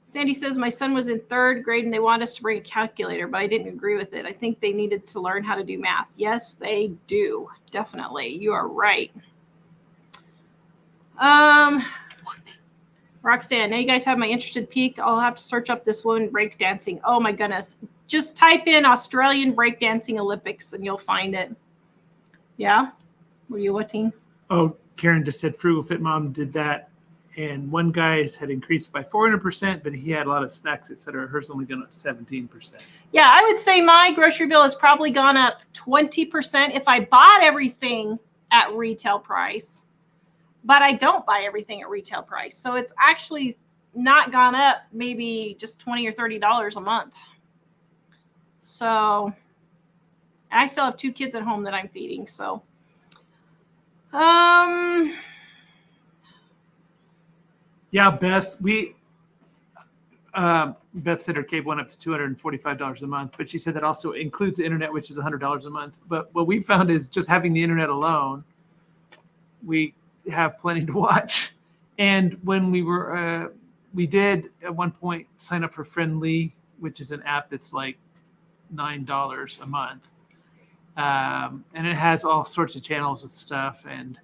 Sandy says, my son was in 3rd grade and they want us to bring a calculator, but I didn't agree with it. I think they needed to learn how to do math. Yes, they do. Definitely. You are right. What? Roxanne, now you guys have my interested peaked. I'll have to search up this woman breakdancing. Oh my goodness. Just type in Australian breakdancing Olympics and you'll find it. Yeah? Were you watching? Oh, Karen just said Frugal Fit Mom did that. And one guy's had increased by 400%, but he had a lot of snacks, et cetera. Hers only gone up 17%. Yeah, I would say my grocery bill has probably gone up 20% if I bought everything at retail price. But I don't buy everything at retail price. So it's actually not gone up maybe just $20 or $30 a month. So I still have 2 kids at home that I'm feeding. So yeah, Beth, Beth said her cable went up to $245 a month, but she said that also includes the internet, which is $100 a month. But what we found is just having the internet alone, we have plenty to watch. And when we did at one point sign up for Friendly, which is an app that's like $9 a month. And it has all sorts of channels and stuff. And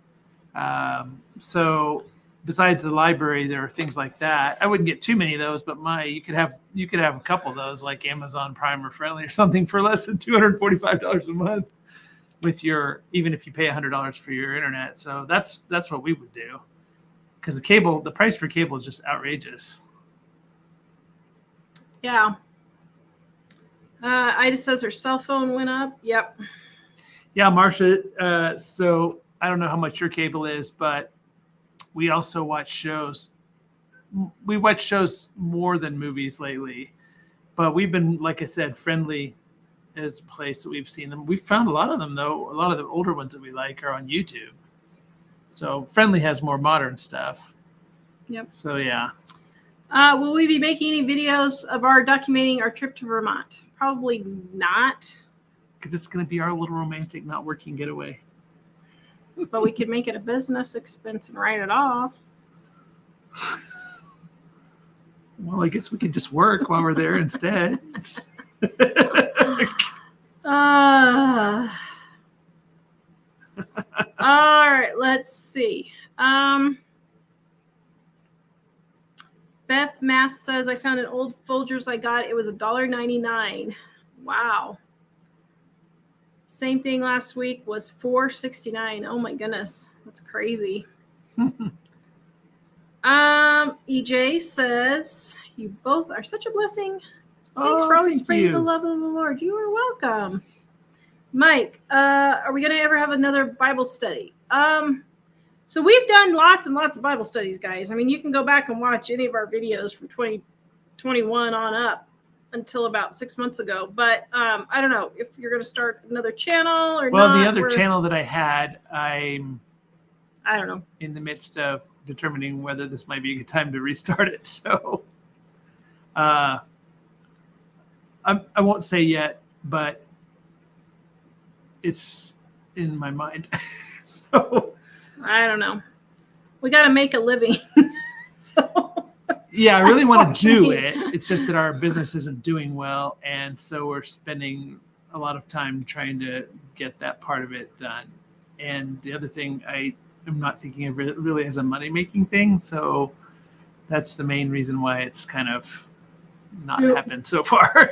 so besides the library, there are things like that. I wouldn't get too many of those, but you could have a couple of those, like Amazon Prime or Friendly or something, for less than $245 a month with even if you pay $100 for your internet. So that's what we would do, because the price for cable is just outrageous. Yeah. Ida says her cell phone went up. Yep. Yeah, Marcia. So I don't know how much your cable is, but we also watch shows. We watch shows more than movies lately, but we've been, like I said, Friendly is a place that we've seen them. We've found a lot of them, though. A lot of the older ones that we like are on YouTube. So Friendly has more modern stuff. Yep. So, yeah. Will we be making any videos of documenting our trip to Vermont? Probably not. Because it's going to be our little romantic, not working getaway. But we could make it a business expense and write it off. Well, I guess we could just work while we're there instead. All right, let's see. Beth Mass says, I found an old Folgers I got. It was $1.99. Wow. Same thing last week was $4.69. Oh my goodness, that's crazy. EJ says, you both are such a blessing. Thanks for always spreading the love of the Lord. You are welcome. Mike, are we going to ever have another Bible study? So we've done lots and lots of Bible studies, guys. I mean, you can go back and watch any of our videos from 2021 on up until about 6 months ago. But I don't know if you're going to start another channel or not. Well, the other channel that I had, I don't know. in the midst of determining whether this might be a good time to restart it. So I won't say yet, but it's in my mind. So I don't know. We got to make a living. So yeah, I really want to do it. It's just that our business isn't doing well. And so we're spending a lot of time trying to get that part of it done. And the other thing, I am not thinking of it really as a money-making thing. So that's the main reason why it's kind of not happened so far.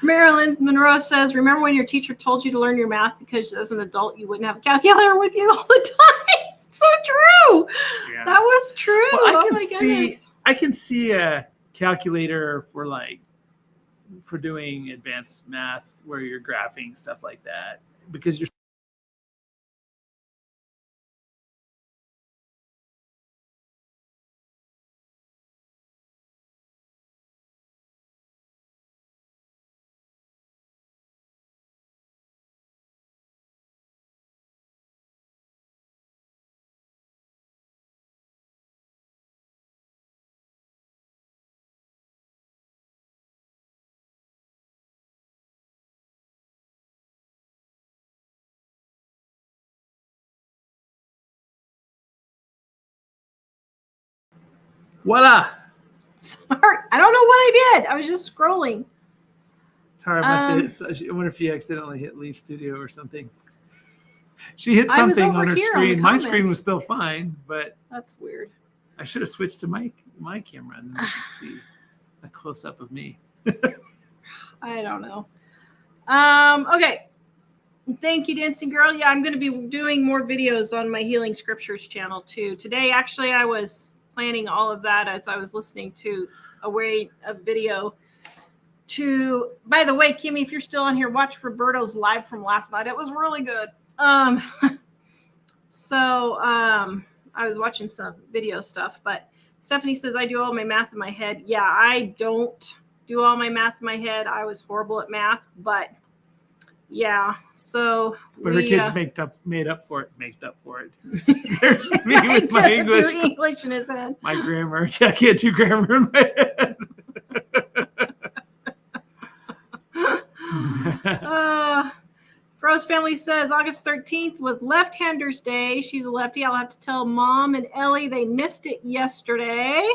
Marilyn Monroe says, remember when your teacher told you to learn your math because as an adult you wouldn't have a calculator with you all the time? So true. Yeah. That was true. Well, Goodness. I can see a calculator for doing advanced math where you're graphing stuff like that, because you're voila. Sorry. I don't know what I did. I was just scrolling. Tara must have I wonder if you accidentally hit leave studio or something. She hit something on her screen. My screen was still fine, but that's weird. I should have switched to my camera and then you could see a close up of me. I don't know. Okay. Thank you, Dancing Girl. Yeah, I'm going to be doing more videos on my Healing Scriptures channel too. Today, actually, I was planning all of that as I was listening to a video. By the way, Kimmy, if you're still on here, watch Roberto's live from last night. It was really good. I was watching some video stuff, but Stephanie says, I do all my math in my head. Yeah, I don't do all my math in my head. I was horrible at math, but yeah. So but her kids made up for it. There's me with my English in his head. My grammar. Yeah, I can't do grammar in my head. Rose family says August 13th was Left-Handers Day. She's a lefty. I'll have to tell Mom and Ellie they missed it yesterday.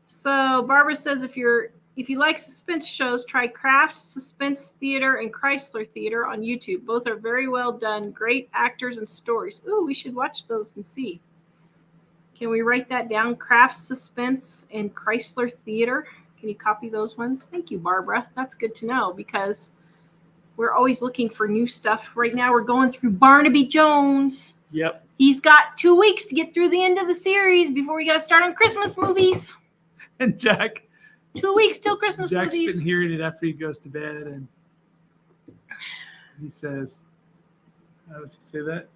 So Barbara says if you like suspense shows, try Kraft Suspense Theater and Chrysler Theater on YouTube. Both are very well done. Great actors and stories. Ooh, we should watch those and see. Can we write that down? Kraft Suspense and Chrysler Theater. Can you copy those ones? Thank you, Barbara. That's good to know because we're always looking for new stuff. Right now we're going through Barnaby Jones. Yep. He's got 2 weeks to get through the end of the series before we got to start on Christmas movies. And Jack. 2 weeks till Christmas Jack's movies. been hearing it after he goes to bed, and he says, how does he say that?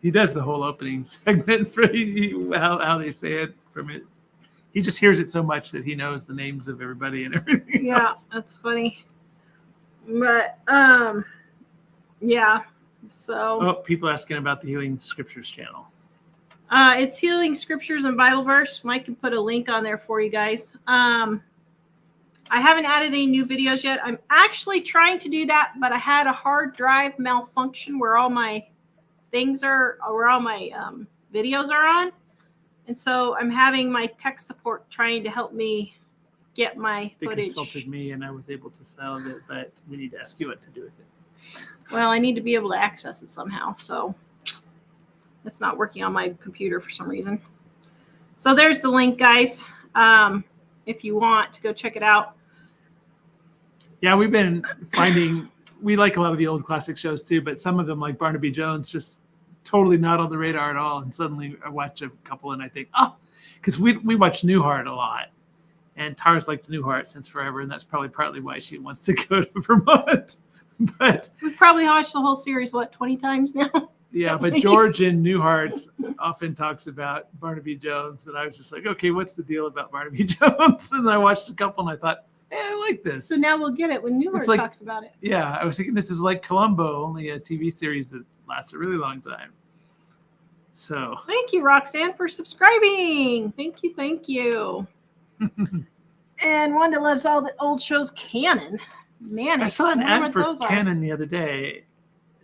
He does the whole opening segment for how they say it from it. He just hears it so much that he knows the names of everybody and everything. Yeah, else. that's funny. But yeah. So people asking about the Healing Scriptures channel. It's Healing Scriptures and Bible Verse. Mike can put a link on there for you guys. I haven't added any new videos yet. I'm actually trying to do that, but I had a hard drive malfunction where all my videos are on. And so I'm having my tech support trying to help me get my footage. They consulted me and I was able to sell it, but we need to ask you what to do with it. Well, I need to be able to access it somehow. So it's not working on my computer for some reason. So there's the link, guys. If you want to go check it out. Yeah, we've been finding, we like a lot of the old classic shows too, but some of them like Barnaby Jones, just totally not on the radar at all. And suddenly I watch a couple and I think, because we watch Newhart a lot. And Tara's liked Newhart since forever. And that's probably partly why she wants to go to Vermont. But we've probably watched the whole series, 20 times now? Yeah, but George in Newhart often talks about Barnaby Jones. And I was just like, okay, what's the deal about Barnaby Jones? And I watched a couple and I thought, hey, I like this. So now we'll get it when Newhart talks about it. Yeah, I was thinking this is like Columbo, only a TV series that lasts a really long time. So Thank you, Roxanne, for subscribing. Thank you, thank you. And Wanda loves all the old shows canon. Man, I saw an wonder ad what for those are. Canon the other day.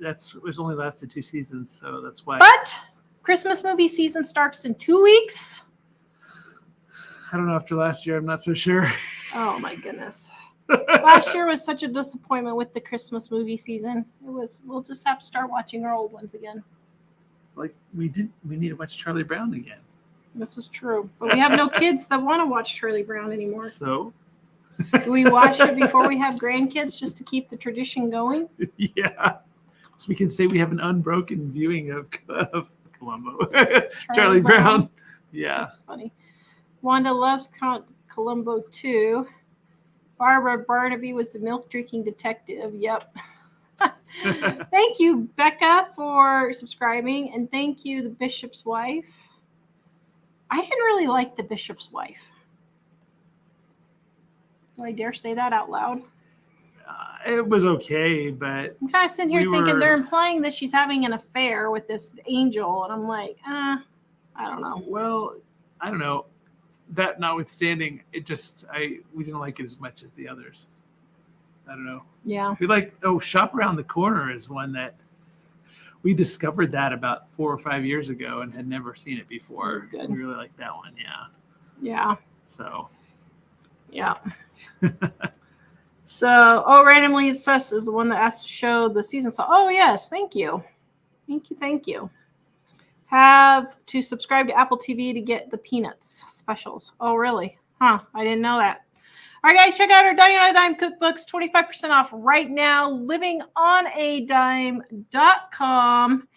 It was only lasted 2 seasons, so that's why. But Christmas movie season starts in 2 weeks. I don't know. After last year, I'm not so sure. Oh my goodness. Last year was such a disappointment with the Christmas movie season. We'll just have to start watching our old ones again. Like we need to watch Charlie Brown again. This is true. But we have no kids that want to watch Charlie Brown anymore. So do we watch it before we have grandkids just to keep the tradition going? Yeah. So we can say we have an unbroken viewing of Columbo. Charlie Brown. Yeah. That's funny. Wanda loves Columbo too. Barbara Barnaby was the milk drinking detective. Yep. Thank you, Becca, for subscribing. And thank you, The Bishop's Wife. I didn't really like The Bishop's Wife. Do I dare say that out loud? It was okay, but I'm kind of sitting here thinking they're implying that she's having an affair with this angel. And I'm like, I don't know. Well, I don't know. That notwithstanding, we didn't like it as much as the others. I don't know. Yeah. We like Shop Around the Corner is one that we discovered that about 4 or 5 years ago and had never seen it before. That was good. We really liked that one. Yeah. Yeah. So. Yeah. So, randomly assessed is the one that asked to show the season. So, yes, thank you. Thank you. Have to subscribe to Apple TV to get the Peanuts specials. Oh, really? Huh, I didn't know that. All right, guys, check out our Dining on a Dime cookbooks, 25% off right now, livingonadime.com.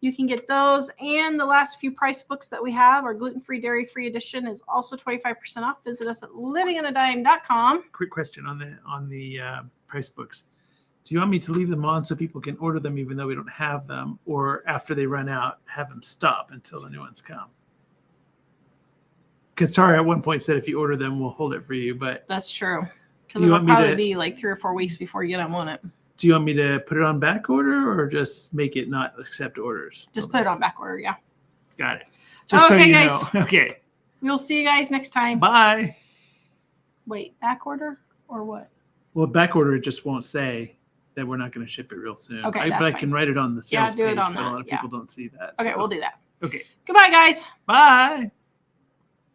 You can get those, and the last few price books that we have, our gluten-free, dairy-free edition is also 25% off. Visit us at livingonadime.com. Quick question on the price books. Do you want me to leave them on so people can order them even though we don't have them, or after they run out, have them stop until the new ones come? Because Tara at one point said if you order them, we'll hold it for you. But that's true. Because it'll probably be like 3 or 4 weeks before you get them on it. Do you want me to put it on back order or just make it not accept orders? Just put it on back order, yeah. Got it. Just so you know. Okay. We'll see you guys next time. Bye. Wait, back order or what? Well, back order, it just won't say that we're not going to ship it real soon. Okay, but I can write it on the sales page, it on but that. a lot of people don't see that. Okay, we'll do that. Okay. Goodbye, guys. Bye.